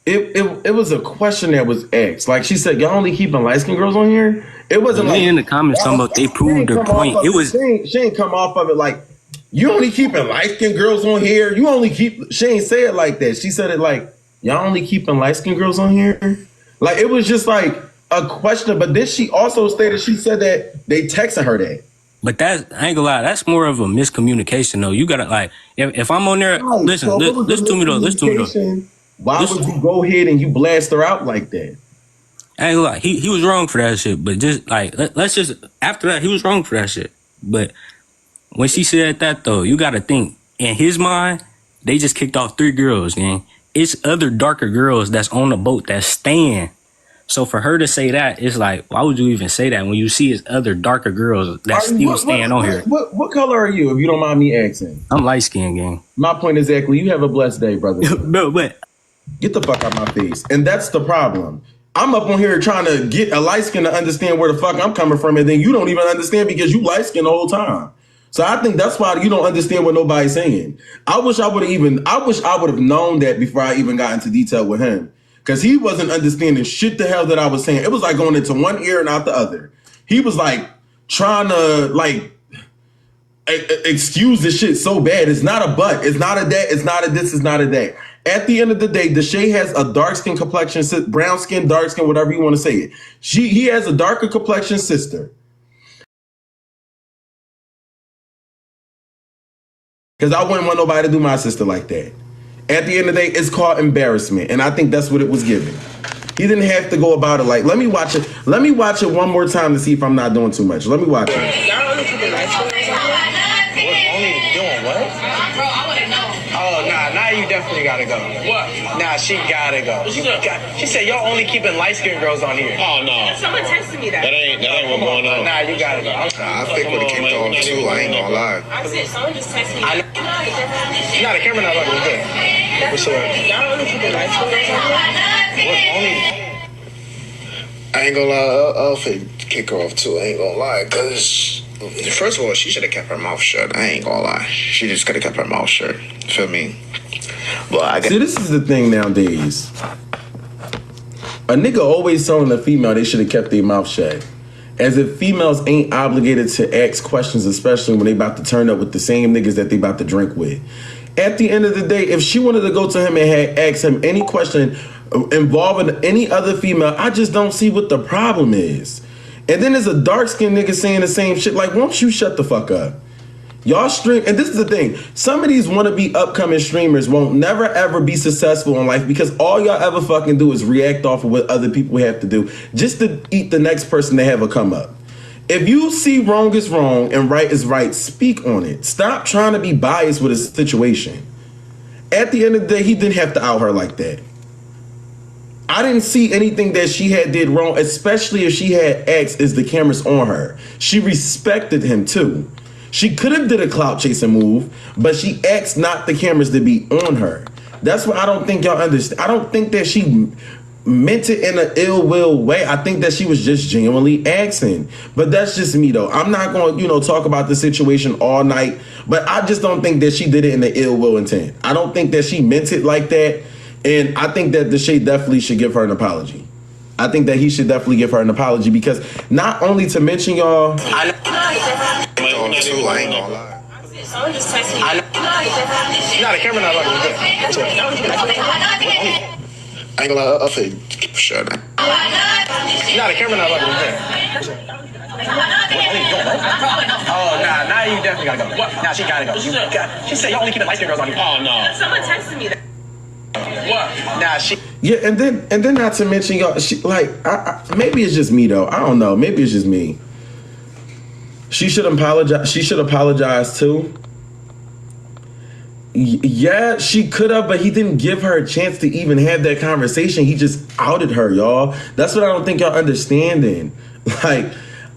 it was a question that was asked. Like she said, y'all only keeping light-skinned girls on here? It wasn't like in the comments talking about they proved their point. It was she ain't come off of it like, you only keeping light-skinned girls on here. You only keep. She ain't say it like that. She said it like, y'all only keeping light-skinned girls on here. Like it was just like a question. But then she also stated, she said that they texted her that. But I ain't gonna lie, that's more of a miscommunication though. You gotta like, if I'm on there, listen to me though. Why would you go ahead and you blast her out like that? I ain't gonna lie, he was wrong for that shit. But just like, let's just, after that, he was wrong for that shit. But when she said that though, you gotta think, in his mind, they just kicked off 3 girls, man. It's other darker girls that's on the boat that's staying. So for her to say that, it's like, why would you even say that when you see it's other darker girls that's still staying on here? What color are you, if you don't mind me asking? I'm light-skinned, gang. My point exactly. You have a blessed day, brother. But get the fuck out my face. And that's the problem. I'm up on here trying to get a light skin to understand where the fuck I'm coming from, and then you don't even understand because you light skinned the whole time. So I think that's why you don't understand what nobody's saying. I wish I would have known that before I even got into detail with him. Because he wasn't understanding shit the hell that I was saying. It was like going into one ear and out the other. He was like trying to like excuse this shit so bad. It's not a but. It's not a that. It's not a this. It's not a that. At the end of the day, Deshae has a dark skin complexion, brown skin, dark skin, whatever you want to say it. He has a darker complexion sister. Because I wouldn't want nobody to do my sister like that. At the end of the day, it's called embarrassment. And I think that's what it was given. He didn't have to go about it like, let me watch it. Let me watch it one more time to see if I'm not doing too much. Let me watch it. Y'all only keeping lights on. Only doing what? Bro, I want to know. Oh, nah, now you definitely gotta go. What? Nah, she gotta go. She said y'all only keeping light-skinned girls on here. Oh, no. Someone texted me that. That ain't what's going on. Nah, you gotta go. Nah, I think when it came off too, I ain't gonna lie. I said, someone just texted me. Nah, the camera not looking good. What's up? Y'all only keeping light-skinned girls on here? I ain't gonna lie, I'll kick her off too. I ain't gonna lie, cause first of all, she should have kept her mouth shut. I ain't gonna lie, she just could have kept her mouth shut. Feel me? But I See, this is the thing nowadays. A nigga always telling a female they should have kept their mouth shut. As if females ain't obligated to ask questions, especially when they about to turn up with the same niggas that they about to drink with. At the end of the day, if she wanted to go to him and ask him any question involving any other female, I just don't see what the problem is. And then there's a dark-skinned nigga saying the same shit. Like, won't you shut the fuck up? Y'all stream, and this is the thing. Some of these wannabe upcoming streamers won't never ever be successful in life because all y'all ever fucking do is react off of what other people have to do just to eat the next person to have a come up. If you see wrong is wrong and right is right, speak on it. Stop trying to be biased with a situation. At the end of the day, he didn't have to out her like that. I didn't see anything that she had did wrong, especially if she had asked, is the cameras on her? She respected him too. She could have did a clout chasing move, but she asked not the cameras to be on her. That's what I don't think y'all understand. I don't think that she meant it in an ill will way. I think that she was just genuinely asking. But that's just me though. I'm not going to, talk about the situation all night, but I just don't think that she did it in an ill will intent. I don't think that she meant it like that. And I think that Deshae definitely should give her an apology. I think that he should definitely give her an apology because not only to mention y'all. I ain't gonna lie. Someone just texted me. Nah, the camera not looking good. I ain't gonna lie, I'll keep shut. Nah, the camera not looking good. Oh, nah, now you definitely gotta go. What? Nah, she gotta go. She said y'all only keeping light-skinned girls on here. Oh, no. Someone texted me that. What? Nah, she. Yeah, and then not to mention y'all, she like maybe it's just me though. I don't know. Maybe it's just me. She should apologize. She should apologize too. Yeah, she could have, but he didn't give her a chance to even have that conversation. He just outed her, y'all. That's what I don't think y'all understanding. Like,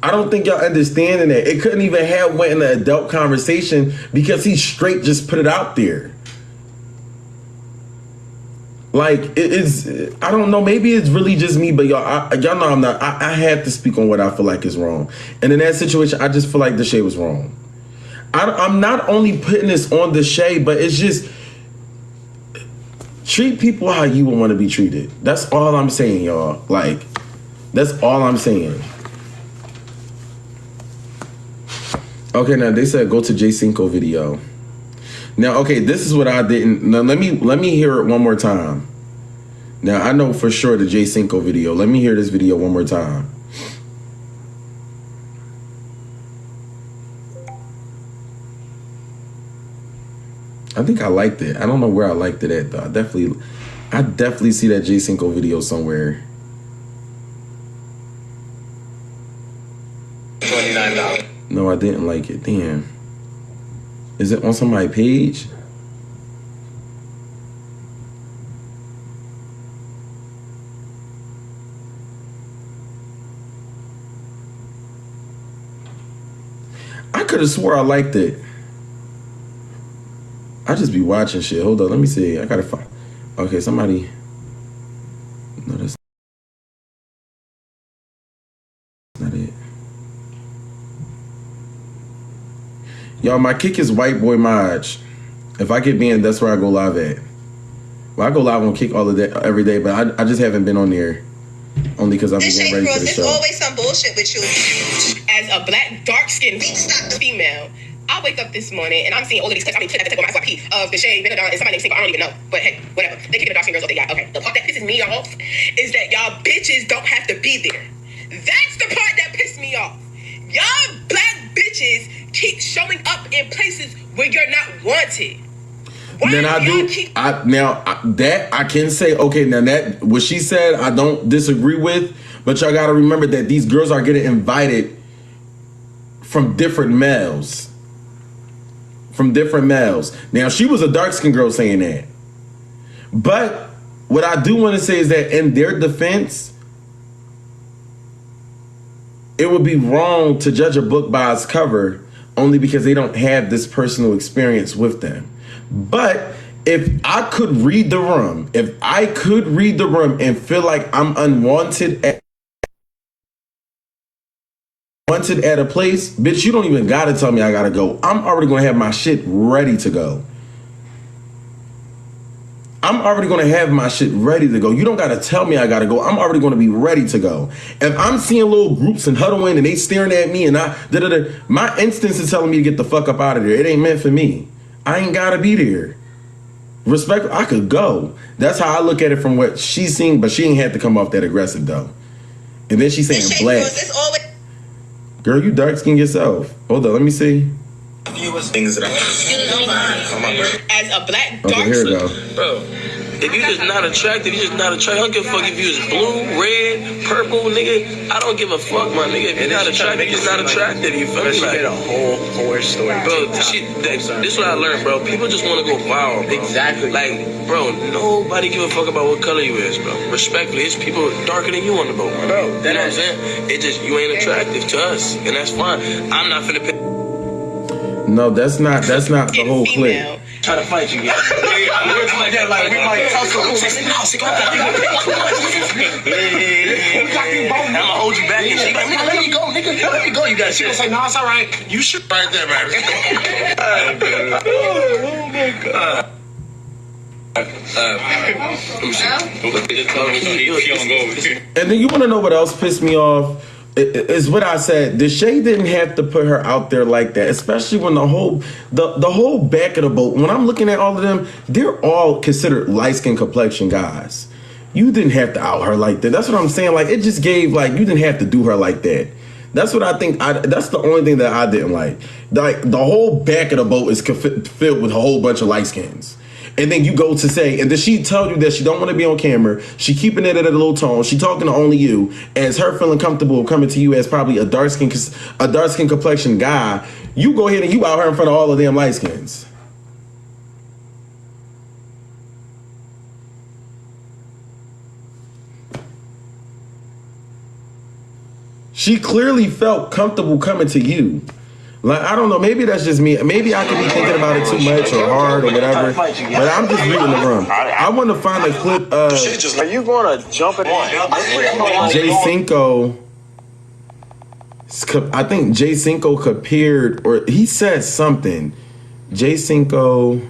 I don't think y'all understanding that. It couldn't even have went in an adult conversation because he straight just put it out there. Like, it's, I don't know, maybe it's really just me, but y'all know I'm not, I have to speak on what I feel like is wrong. And in that situation, I just feel like Deshae was wrong. I'm not only putting this on Deshae, but it's just, treat people how you would want to be treated. That's all I'm saying, y'all. Like, that's all I'm saying. Okay, now they said go to Jaycinco video. Now, okay, this is what I didn't. Now, let me hear it one more time. Now, I know for sure the Jaycinco video. Let me hear this video one more time. I think I liked it. I don't know where I liked it at though. I definitely see that Jaycinco video somewhere. $29. No, I didn't like it. Damn. Is it on somebody's page? I could have swore I liked it. I just be watching shit. Hold on, let me see. I gotta find. Okay, somebody. No, that's not it. Y'all, my kick is White Boy Maj. If I get banned, that's where I go live at. Well, I go live on Kick all the day, every day, but I just haven't been on there. Only because I'm getting ready for the show. There's always some bullshit with you. As a black, dark-skinned female, I wake up this morning and I'm seeing all of these clips. I mean, clips that take on my SYP of Deshae, and somebody named Cinco. I don't even know. But hey, whatever. They keep the dark-skinned girls what they got. Okay. The part that pisses me off is that y'all bitches don't have to be there. That's the part that pissed me off. Y'all black bitches keep showing up in places where you're not wanted. Then I can say, okay, now that what she said I don't disagree with, but y'all gotta remember that these girls are getting invited from different males. Now she was a dark-skinned girl saying that. But what I do want to say is that in their defense, it would be wrong to judge a book by its cover only because they don't have this personal experience with them. But if I could read the room, and feel like I'm unwanted at a place, bitch, you don't even gotta tell me I gotta go. I'm already gonna have my shit ready to go. You don't gotta tell me I gotta go. I'm already gonna be ready to go. If I'm seeing little groups and huddling and they staring at me and my instincts is telling me to get the fuck up out of there. It ain't meant for me. I ain't gotta be there. Respect, I could go. That's how I look at it from what she's seeing, but she ain't had to come off that aggressive though. And then she's saying black. Girl, you dark skin yourself. Hold on, let me see. Things that As a black, okay, here we go. Bro, if you just not attractive, you just not attractive. I don't give a fuck if you is blue, red, purple, nigga. I don't give a fuck, my nigga. If you're not attractive, you're not attractive. You feel me? Like, a whole horror story. bro, this is what I learned, bro. People just want to go viral, bro. Exactly. Like, bro, nobody give a fuck about what color you is, bro. Respectfully, it's people darker than you on the boat, bro. You know what I'm saying? It just, you ain't attractive to us, and that's fine. I'm not finna pick. No, that's not the whole clip. Try to fight you, yeah. Like we might tussle. I'ma hold you back and she like, nigga, let me go, nigga. Let me go. You got shit. She'll say, no, it's all right. You should right there, man. Oh my god. And then you want to know what else pissed me off? Is what I said. Deshae didn't have to put her out there like that, especially when the whole back of the boat. When I'm looking at all of them, they're all considered light skin complexion guys. You didn't have to out her like that. That's what I'm saying. Like, it just gave, like, you didn't have to do her like that. That's what I think. That's the only thing that I didn't like. Like, the whole back of the boat is filled with a whole bunch of light skins. And then you go to say, and then she tell you that she don't want to be on camera. She keeping it at a little tone. She talking to only you. As her feeling comfortable coming to you as probably a dark skin complexion guy. You go ahead and you out her in front of all of them light skins. She clearly felt comfortable coming to you. Like, I don't know, maybe that's just me. Maybe I could be thinking about it too much or hard or whatever. But I'm just reading the room. I want to find a clip of Are you going to jump at Jaycinco. I think Jaycinco compared, or he said something. Jaycinco.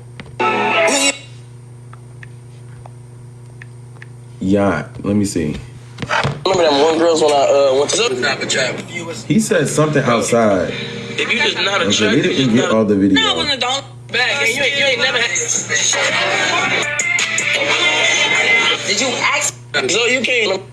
Yacht. Let me see. Remember them one girls when I went to He said something outside. if you just not Okay, attractive, they you didn't just get not all the video. No, when don't back, and you ain't never had. did you ask? So you can't.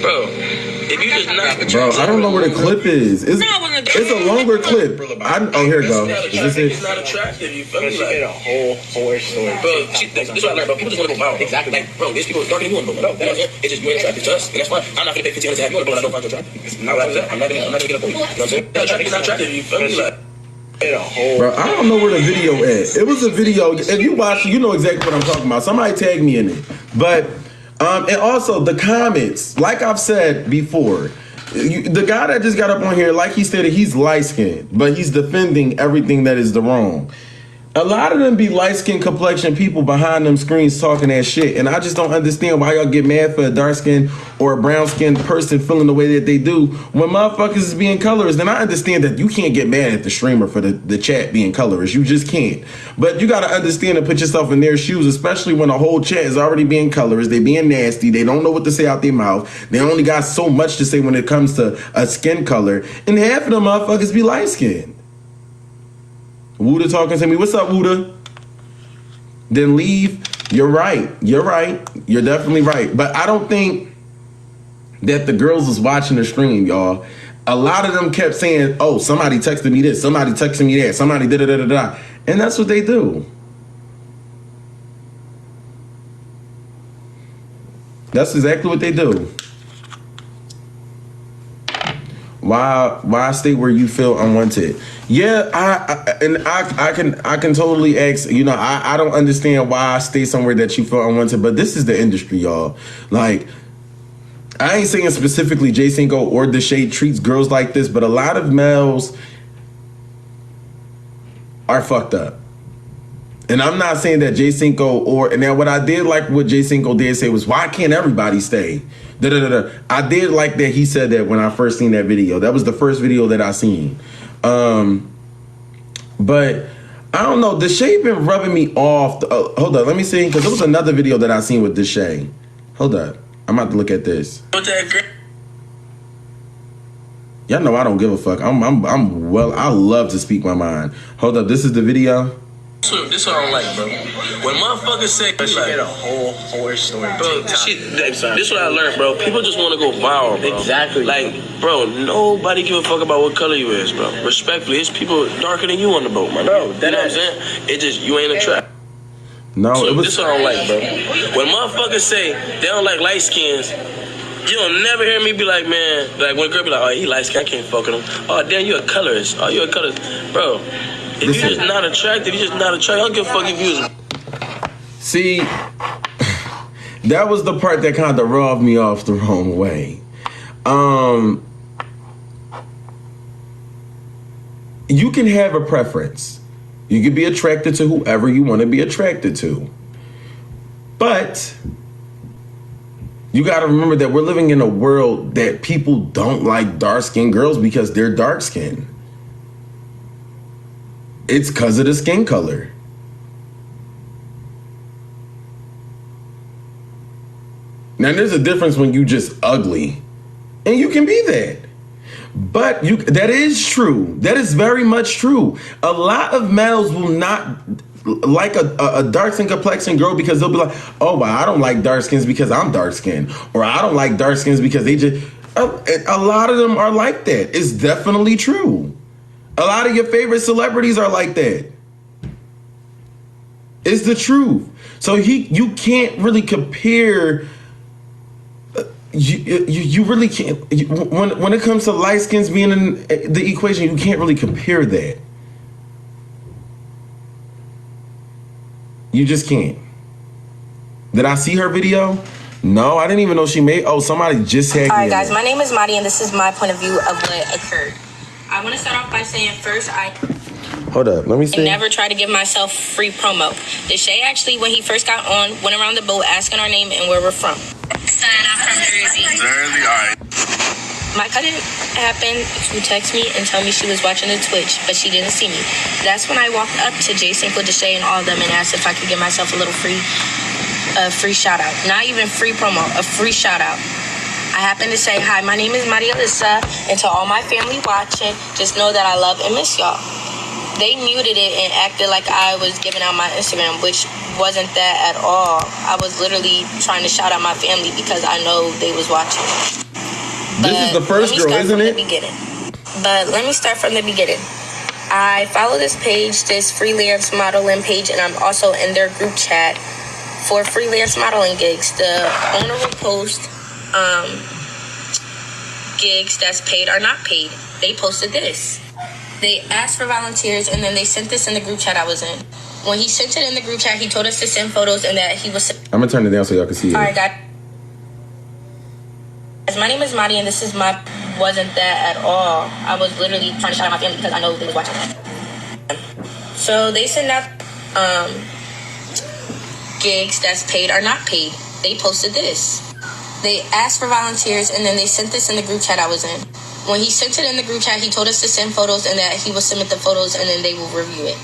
Bro, if you just not Bro, I don't know where the clip is. It's a longer clip. Oh, here it goes. Is this it's it? not attractive, you feel me? She made a whole horror story. Bro, this is what I learned, bro. People just want to go viral. Exactly. Like, bro, there's people darker than you on the boat. Bro, it's just you ain't attractive to us, and that's fine. I'm not gonna pay $1,500 to have you on the boat. I don't find you attractive. I'm not gonna get a boat. You know what I'm saying? Not attractive, you feel me? Like, Bro, I don't know where the video is. It was a video. If you watch it, you know exactly what I'm talking about. Somebody tag me in it. But, and also the comments, like I've said before, the guy that just got up on here, like he said, he's light skinned, but he's defending everything that is the wrong. A lot of them be light-skinned complexion people behind them screens talking that shit. And I just don't understand why y'all get mad for a dark-skinned or a brown-skinned person feeling the way that they do when motherfuckers is being colorist. Then I understand that you can't get mad at the streamer for the chat being colorist. You just can't. But you got to understand and put yourself in their shoes, especially when the whole chat is already being colorist. They being nasty. They don't know what to say out their mouth. They only got so much to say when it comes to a skin color. And half of them motherfuckers be light-skinned. Wooda talking to me. What's up, Wooda? Then leave. You're right. You're right. You're definitely right. But I don't think that the girls was watching the stream, y'all. A lot of them kept saying, oh, somebody texted me this. Somebody texted me that. Somebody da-da-da-da-da. And that's what they do. That's exactly what they do. Why stay where you feel unwanted? Yeah, I can totally ask. You know, I don't understand why I stay somewhere that you feel unwanted, but this is the industry, y'all. Like, I ain't saying specifically Jaycinco or Deshae treats girls like this, but a lot of males are fucked up. And I'm not saying that Jaycinco and now what I did like what Jaycinco did say was, why can't everybody stay? I did like that he said that when I first seen that video. That was the first video that I seen. But I don't know. Deshae been rubbing me off. Hold up, let me see, because there was another video that I seen with Deshae. Hold up, I'm about to look at this. Y'all know I don't give a fuck. I love to speak my mind. Hold up, this is the video. This what I don't like, bro. When motherfuckers say, But she like, made a whole horror story. bro, this what I learned, bro. People just want to go viral, bro. Exactly. Like, bro, nobody give a fuck about what color you is, bro. Respectfully, it's people darker than you on the boat, man. Bro, You know what I'm saying? It just, you ain't attracted. No, So it was. this what I don't like, bro. When motherfuckers say they don't like light skins, you'll never hear me be like, man, like when a girl be like, oh, he light skin, I can't fuck with him. Oh, damn, you a colorist. Oh, you a colorist. Bro, if you're just not attracted, you're just not attracted. I don't give a fuck if you was. See, that was the part that kind of rubbed me off the wrong way. You can have a preference. You can be attracted to whoever you want to be attracted to. But you got to remember that we're living in a world that people don't like dark-skinned girls because they're dark-skinned. It's because of the skin color. Now, there's a difference when you just ugly. And you can be that. But that is true. That is very much true. A lot of males will not like a dark-skinned complexion girl because they'll be like, oh, well, I don't like dark skins because I'm dark-skinned. Or I don't like dark skins because they just... A lot of them are like that. It's definitely true. A lot of your favorite celebrities are like that. It's the truth. So you can't really compare... You really can't. When it comes to light skins being in the equation, you can't really compare that. You just can't. Did I see her video? No, I didn't even know she made. Oh, somebody just tagged me. All right, guys, my name is Madi, and this is my point of view of what occurred. I want to start off by saying first, Hold up, let me see. I never try to give myself free promo. Deshae actually, when he first got on, went around the boat asking our name and where we're from. Son, I'm from Jersey. Jersey, all right. My cousin happened to text me and tell me she was watching the Twitch, but she didn't see me. That's when I walked up to Jaycinco, Deshae, and all of them and asked if I could give myself a little free shout out. Not even free promo, a free shout out. I happened to say, hi, my name is Maria Alyssa, and to all my family watching, just know that I love and miss y'all. They muted it and acted like I was giving out my Instagram, which wasn't that at all. I was literally trying to shout out my family because I know they was watching. This is the first girl, isn't it? But let me start from the beginning. I follow this page, this freelance modeling page, and I'm also in their group chat for freelance modeling gigs. The owner will post gigs that's paid or not paid. They posted this. They asked for volunteers, and then they sent this in the group chat I was in. When he sent it in the group chat, he told us to send photos and that he was... I'm going to turn it down so y'all can see it. All right, guys. My name is Madi, and this is my... Wasn't that at all. I was literally trying to shout out my family because I know they was watching. So they sent out gigs that's paid or not paid. They posted this. They asked for volunteers, and then they sent this in the group chat I was in. When he sent it in the group chat, he told us to send photos and that he will submit the photos and then they will review it.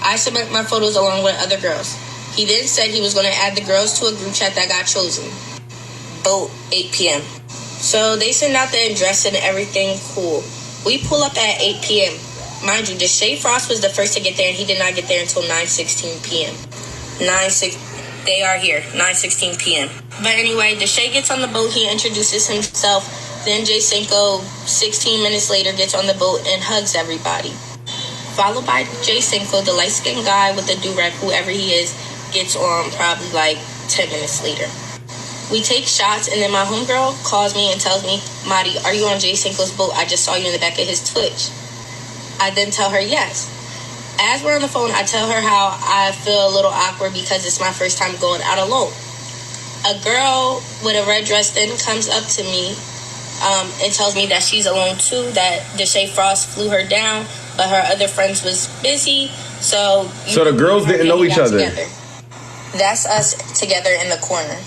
I submit my photos along with other girls. He then said he was going to add the girls to a group chat that got chosen. Vote 8 p.m. So they send out the address and everything. Cool. We pull up at 8 p.m. Mind you, Deshae Frost was the first to get there, and he did not get there until 9:16 p.m. They are here, 9:16 p.m. But anyway, Deshae gets on the boat. He introduces himself. Then Jaycinco, 16 minutes later, gets on the boat and hugs everybody. Followed by Jaycinco, the light-skinned guy with the do-rag, whoever he is, gets on probably like 10 minutes later. We take shots, and then my homegirl calls me and tells me, Madi, are you on Jaycinco's boat? I just saw you in the back of his Twitch. I then tell her yes. As we're on the phone, I tell her how I feel a little awkward because it's my first time going out alone. A girl with a red dress then comes up to me and tells me that she's alone too, that Deshae Frost flew her down, but her other friends was busy. So the girls didn't know each other. Together. That's us together in the corner.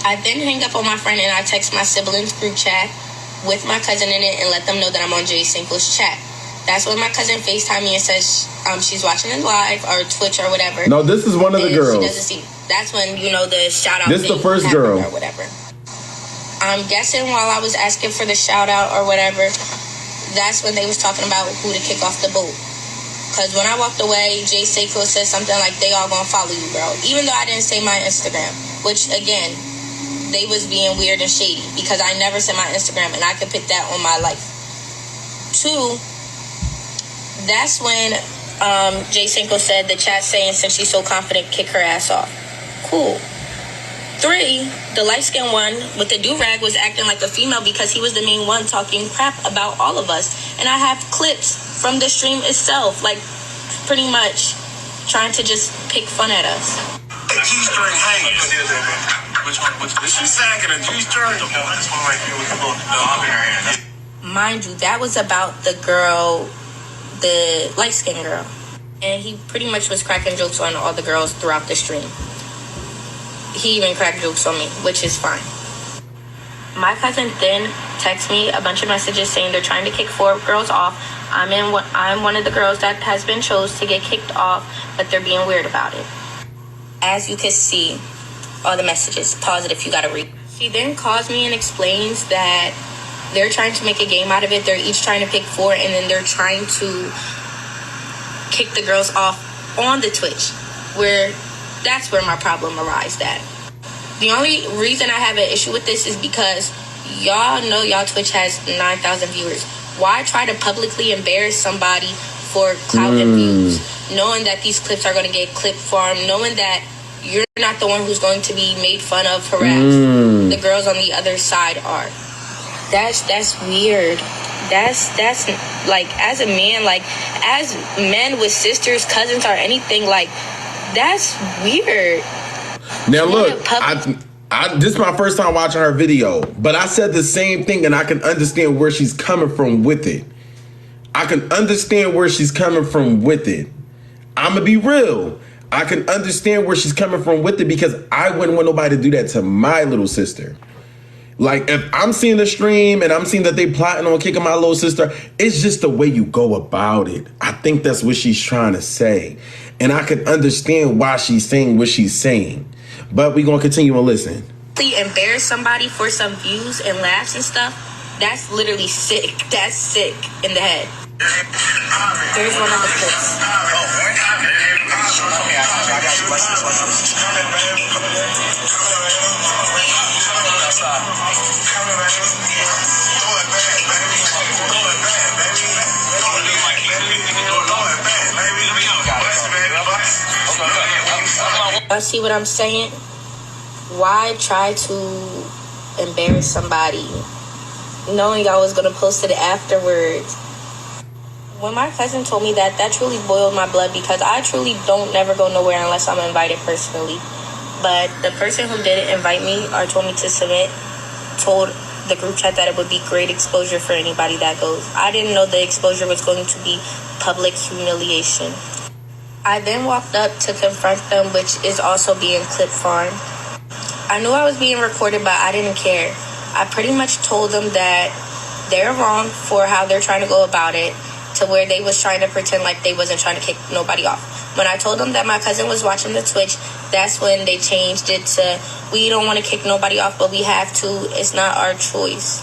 I then hang up on my friend and I text my siblings group chat with my cousin in it and let them know that I'm on Jaycinco's chat. That's when my cousin FaceTime me and says she's watching it live or Twitch or whatever. No, this is one of the girls. She doesn't see. That's when, the shout out. This is the first girl. Or whatever. I'm guessing while I was asking for the shout out or whatever, that's when they was talking about who to kick off the boat. Because when I walked away, Jaycinco said something like, they all gonna follow you, bro. Even though I didn't say my Instagram. Which, again, they was being weird and shady. Because I never said my Instagram and I could put that on my life. 2, that's when Jaycinco said the chat saying, since she's so confident, kick her ass off. Cool. 3, the light-skinned one with the do-rag was acting like a female because he was the main one talking crap about all of us. And I have clips from the stream itself, like pretty much trying to just pick fun at us. The G-string hangs. Which one? She's sagging a G-string. This one right here with the little. Mind you, that was about the girl, the light-skinned girl. And he pretty much was cracking jokes on all the girls throughout the stream. He even cracked jokes on me, which is fine. My cousin then texts me a bunch of messages saying they're trying to kick 4 girls off. I'm one of the girls that has been chose to get kicked off, but they're being weird about it. As you can see, all the messages. Pause it if you gotta read. She then calls me and explains that they're trying to make a game out of it. They're each trying to pick 4, and then they're trying to kick the girls off on the Twitch, that's where my problem arises at. The only reason I have an issue with this is because y'all know y'all Twitch has 9,000 viewers. Why try to publicly embarrass somebody for clout and views, knowing that these clips are going to get clip farmed, knowing that you're not the one who's going to be made fun of, harassed. The girls on the other side are. That's weird. That's like, as a man, like, as men with sisters, cousins, or anything, like, that's weird. Now look, this is my first time watching her video, but I said the same thing, and I can understand where she's coming from with it. I'm gonna be real. I can understand where she's coming from with it because I wouldn't want nobody to do that to my little sister. Like, if I'm seeing the stream and I'm seeing that they plotting on kicking my little sister, it's just the way you go about it. I think that's what she's trying to say. And I can understand why she's saying what she's saying. But we're going to continue to listen. Embarrass somebody for some views and laughs and stuff, that's literally sick. That's sick in the head. There's one of the clips. I see what I'm saying. Why try to embarrass somebody knowing y'all was gonna post it afterwards? When my cousin told me that truly boiled my blood because I truly don't never go nowhere unless I'm invited personally. But the person who didn't invite me or told me to submit told the group chat that it would be great exposure for anybody that goes. I didn't know the exposure was going to be public humiliation. I then walked up to confront them, which is also being clip farmed. I knew I was being recorded, but I didn't care. I pretty much told them that they're wrong for how they're trying to go about it, to where they was trying to pretend like they wasn't trying to kick nobody off. When I told them that my cousin was watching the Twitch, that's when they changed it to, we don't want to kick nobody off, but we have to. It's not our choice.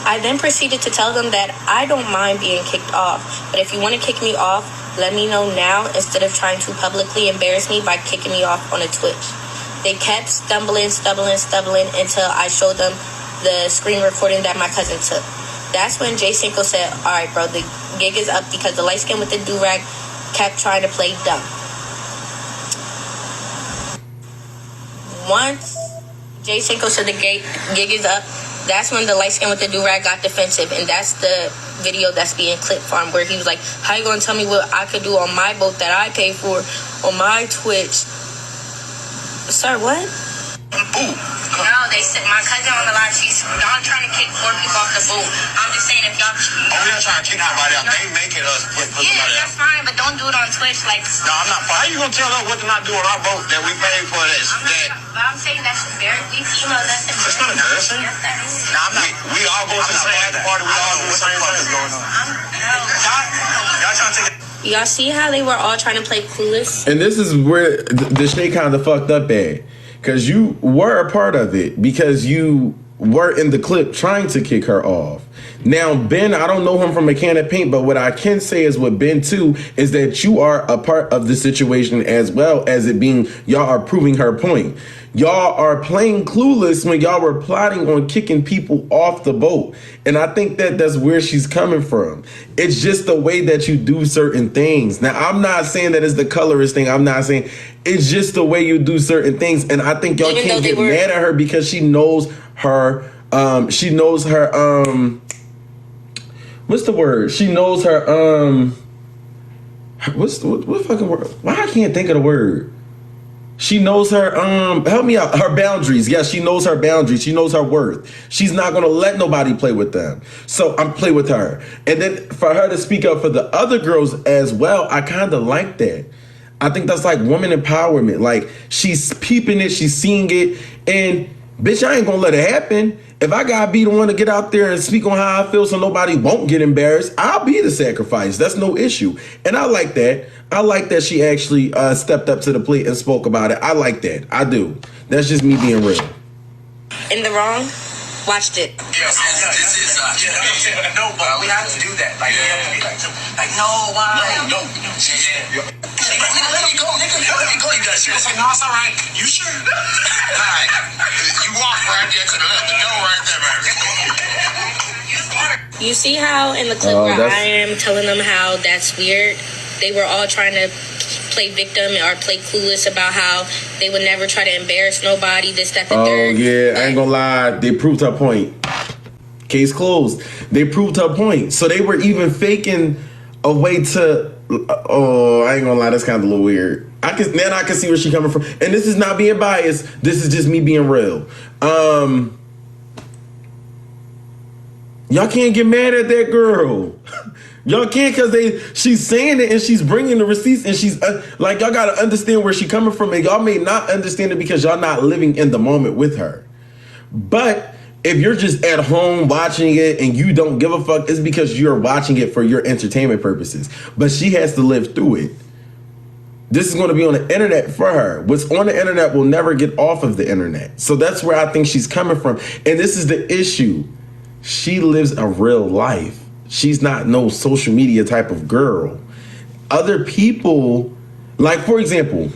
I then proceeded to tell them that I don't mind being kicked off, but if you want to kick me off, let me know now instead of trying to publicly embarrass me by kicking me off on a Twitch. They kept stumbling until I showed them the screen recording that my cousin took. That's when Jaycinco said, all right, bro, the gig is up because the light skin with the do-rag kept trying to play dumb. Once Jaycinco said the gig is up, that's when the light skin with the do-rag got defensive, and that's the video that's being clip farmed where he was like, how you gonna tell me what I could do on my boat that I pay for on my Twitch? Sir, what? No, they said my cousin on the live, she's not trying to kick 4 people off the boat. I'm just saying if y'all... Oh, we're not trying to kick nobody out. They making us put somebody out. Yeah, that's fine, but don't do it on Twitch. Like, no, I'm not. How you gonna tell us what to not do on our boat that we paid for this? I'm saying that's embarrassing. We female, that's embarrassing. It's not embarrassing. Yes, that is. No, I'm not. We all go to the same after party. We all do the same thing going on. Y'all trying to take it. Y'all see how they were all trying to play clueless? And this is where Deshae kind of fucked up at. Because you were a part of it. Because you were in the clip trying to kick her off. Now, Ben, I don't know him from a can of paint, but what I can say is with Ben, too, is that you are a part of the situation as well as it being y'all are proving her point. Y'all are playing clueless when y'all were plotting on kicking people off the boat. And I think that that's where she's coming from. It's just the way that you do certain things. Now, I'm not saying that it's the colorist thing. I'm not saying it's just the way you do certain things. And I think y'all can't get mad at her because she knows her, what's the word? She knows her, what fucking word? Why I can't think of the word? She knows her, help me out, her boundaries. Yes, she knows her boundaries. She knows her worth. She's not going to let nobody play with them. So I'm play with her. And then for her to speak up for the other girls as well, I kind of like that. I think that's like woman empowerment. Like she's peeping it, she's seeing it. And bitch, I ain't going to let it happen. If I gotta be the one to get out there and speak on how I feel so nobody won't get embarrassed, I'll be the sacrifice. That's no issue. And I like that. I like that she actually stepped up to the plate and spoke about it. I like that. I do. That's just me being real. In the wrong? Watched it. Yes, this is no, but we have to do that. Like, we have to be like, no, why? No. Let me go. You guys say, no, it's all right. You sure? All right. You walk right there to the left. The door right there, man. You see how in the clip where I am telling them how that's weird? They were all trying to play victim or play clueless about how they would never try to embarrass nobody, this, that, the third. Oh, yeah, I ain't gonna lie. They proved her point. Case closed. They proved her point. So they were even faking a way to... Oh, I ain't gonna lie. That's kind of a little weird. I can see where she's coming from. And this is not being biased. This is just me being real. Y'all can't get mad at that girl. Y'all can't because she's saying it and she's bringing the receipts and she's like, y'all got to understand where she's coming from. And y'all may not understand it because y'all not living in the moment with her. But if you're just at home watching it and you don't give a fuck, it's because you're watching it for your entertainment purposes. But she has to live through it. This is going to be on the internet for her. What's on the internet will never get off of the internet. So that's where I think she's coming from. And this is the issue. She lives a real life. She's not no social media type of girl. Other people, like for example,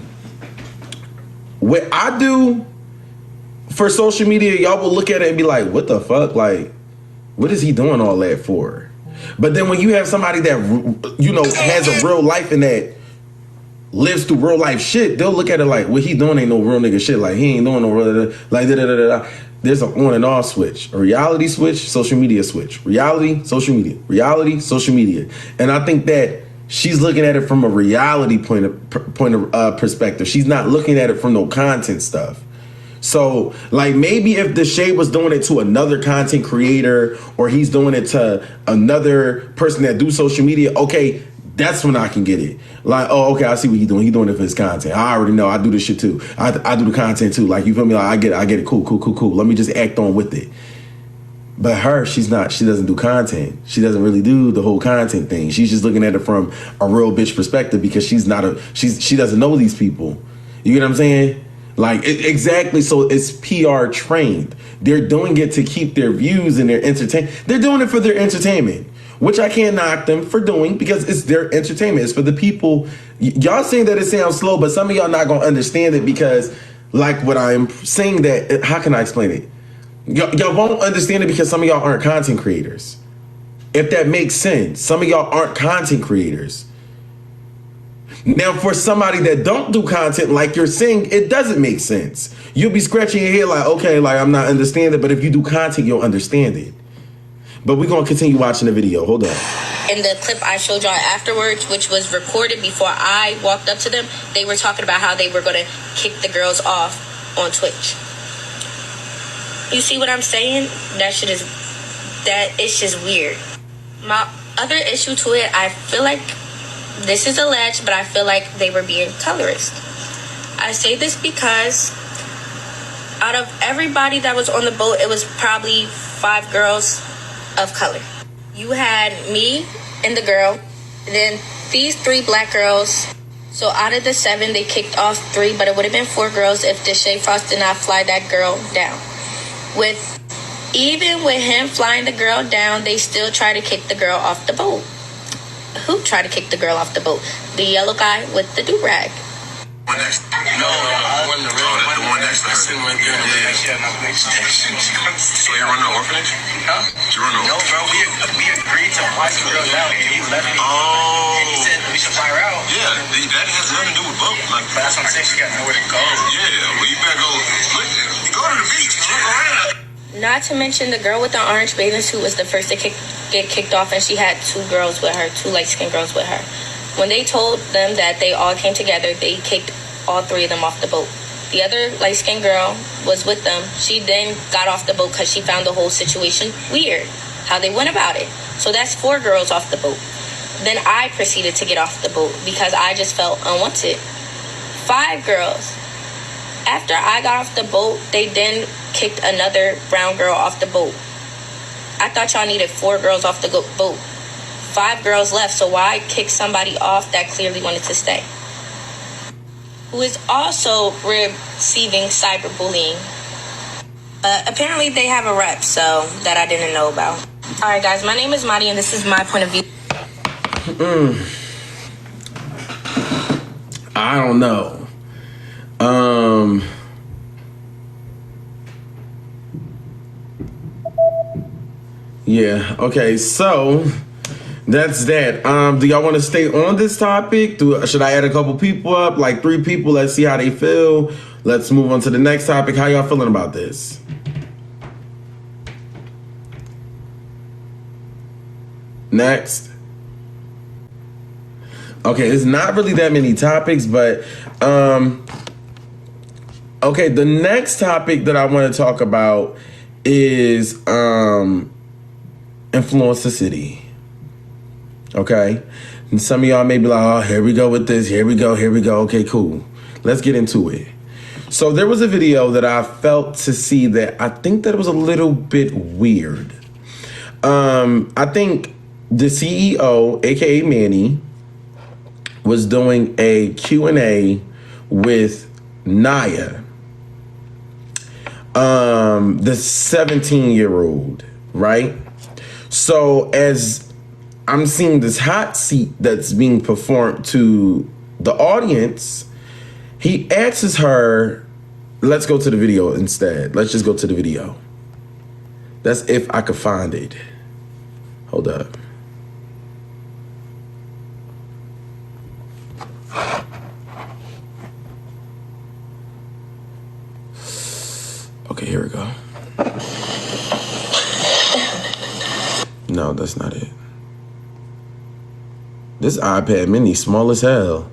what I do for social media, y'all will look at it and be like, what the fuck? Like, what is he doing all that for? But then when you have somebody that, you know, has a real life and that lives through real life shit, they'll look at it like, what he doing ain't no real nigga shit. Like, he ain't doing no real, like, da-da-da-da-da. There's an on and off switch, a reality switch, social media switch, reality, social media, reality, social media. And I think that she's looking at it from a reality point of perspective. She's not looking at it from no content stuff. So like maybe if Deshae was doing it to another content creator or he's doing it to another person that do social media, okay, That's when I can get it. Like, oh, okay, I see what he's doing. He's doing it for his content. I already know. I do this shit too. I do the content too. Like, you feel me? Like, I get it. Cool. Let me just act on with it. But her, she doesn't do content. She doesn't really do the whole content thing. She's just looking at it from a real bitch perspective because she doesn't know these people. You get what I'm saying? Like, exactly. So it's PR trained. They're doing it to keep their views and their entertainment. They're doing it for their entertainment, which I can't knock them for doing because it's their entertainment. It's for the people. Y'all saying that it sounds slow, but some of y'all not going to understand it because, like what I'm saying, that, how can I explain it? Y'all won't understand it because some of y'all aren't content creators. If that makes sense. Some of y'all aren't content creators. Now, for somebody that don't do content like you're saying, it doesn't make sense. You'll be scratching your head like, okay, like I'm not understanding. But if you do content, you'll understand it. But we're going to continue watching the video. Hold on. In the clip I showed y'all afterwards, which was recorded before I walked up to them, they were talking about how they were going to kick the girls off on Twitch. You see what I'm saying? It's just weird. My other issue to it, I feel like this is alleged, but I feel like they were being colorist. I say this because out of everybody that was on the boat, it was probably 5 girls of color. You had me and the girl, then these 3 black girls. So out of the 7, they kicked off 3, but it would have been 4 girls if Deshae Frost did not fly that girl down. Even with him flying the girl down, they still try to kick the girl off the boat. Who tried to kick the girl off the boat? The yellow guy with the do-rag. The one next to her. So you run the orphanage? Huh? You run the orphanage? No, bro, we agreed to fly the girl down, and he left me. Oh. And he said we should fly her out. Yeah, that has nothing to do with boat. Like, but that's what I'm saying, she got nowhere to go. Yeah, well, you better go. Look, go to the beach, look around. Not to mention the girl with the orange bathing suit was the first to get kicked off, and she had 2 girls with her, 2 light-skinned girls with her. When they told them that they all came together, they kicked all 3 of them off the boat. The other light-skinned girl was with them. She then got off the boat because she found the whole situation weird, how they went about it. So that's 4 girls off the boat. Then I proceeded to get off the boat because I just felt unwanted. 5 girls. After I got off the boat, they then kicked another brown girl off the boat. I thought y'all needed 4 girls off the boat. 5 girls left, so why kick somebody off that clearly wanted to stay? Who is also receiving cyberbullying. Apparently they have a rep, so that I didn't know about. Alright guys, my name is Madi and this is my point of view. I don't know. Yeah, okay, so that's that. Do y'all want to stay on this topic? Should I add a couple people up? Like 3 people, let's see how they feel. Let's move on to the next topic. How y'all feeling about this? Next. Okay, it's not really that many topics, but okay, the next topic that I want to talk about is influence the city. Okay, and some of y'all may be like, oh, here we go with this, here we go. Okay, cool, let's get into it. So there was a video that I felt to see that I think that it was a little bit weird. I think the CEO, aka Manny, was doing a Q&A with Naya, the 17-year-old, right? So as I'm seeing this hot seat that's being performed to the audience, he asks her, let's go to the video instead. Let's just go to the video. That's if I could find it. Hold up. Okay, here we go. No, that's not it. This iPad mini small as hell.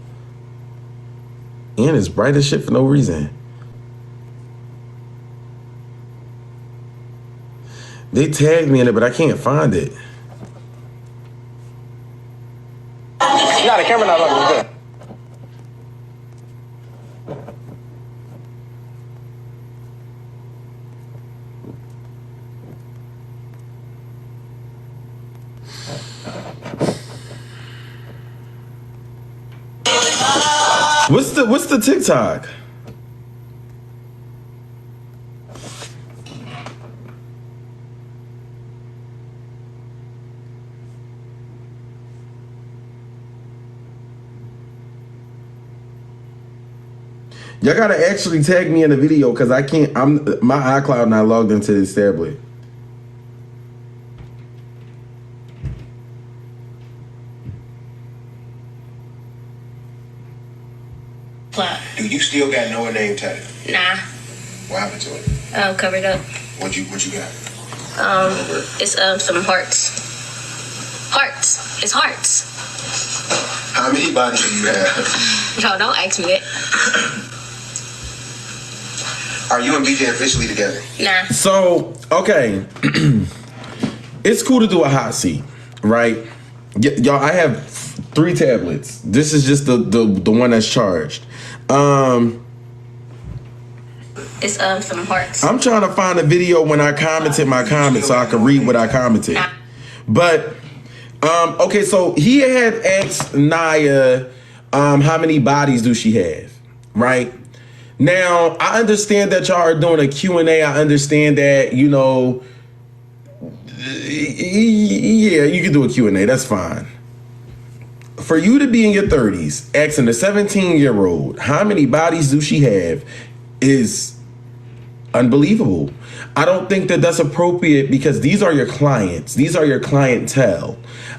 And it's bright as shit for no reason. They tagged me in it, but I can't find it. camera not looking good. What's the TikTok? Y'all gotta actually tag me in the video because I can't. My iCloud not logged into this tablet. Do you still got no name tag? Nah. What happened to it? Covered up. What you got? It's some hearts. Hearts. It's hearts. How many bodies do you have? No, don't ask me that. Are you and BJ officially together? Nah. So, okay. It's cool to do a hot seat, right? Y'all, I have 3 tablets. This is just the one that's charged. It's some hearts. I'm trying to find a video when I commented my comments so I can read what I commented. But okay, so he had asked Naya, how many bodies do she have, right? Now, I understand that y'all are doing a Q&A. I understand that, you know, yeah, you can do a Q&A. That's fine. For you to be in your 30s, asking a 17-year-old how many bodies do she have is unbelievable. I don't think that that's appropriate because these are your clients. These are your clientele.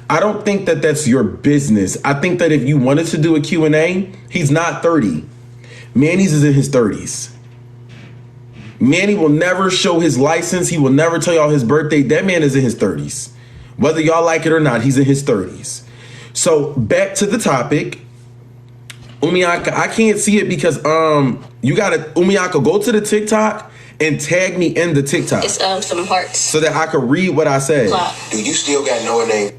I don't think that that's your business. I think that if you wanted to do a Q&A, he's not 30. Manny's is in his 30s. Manny will never show his license. He will never tell y'all his birthday. That man is in his 30s. Whether y'all like it or not, he's in his 30s. So back to the topic. Umiaka, I can't see it because you gotta Umiaka go to the TikTok and tag me in the TikTok. It's some hearts. So that I could read what I said. Do you still got no name?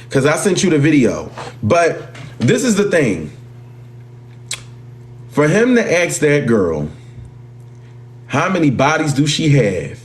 Because I sent you the video. But this is the thing. For him to ask that girl, how many bodies do she have?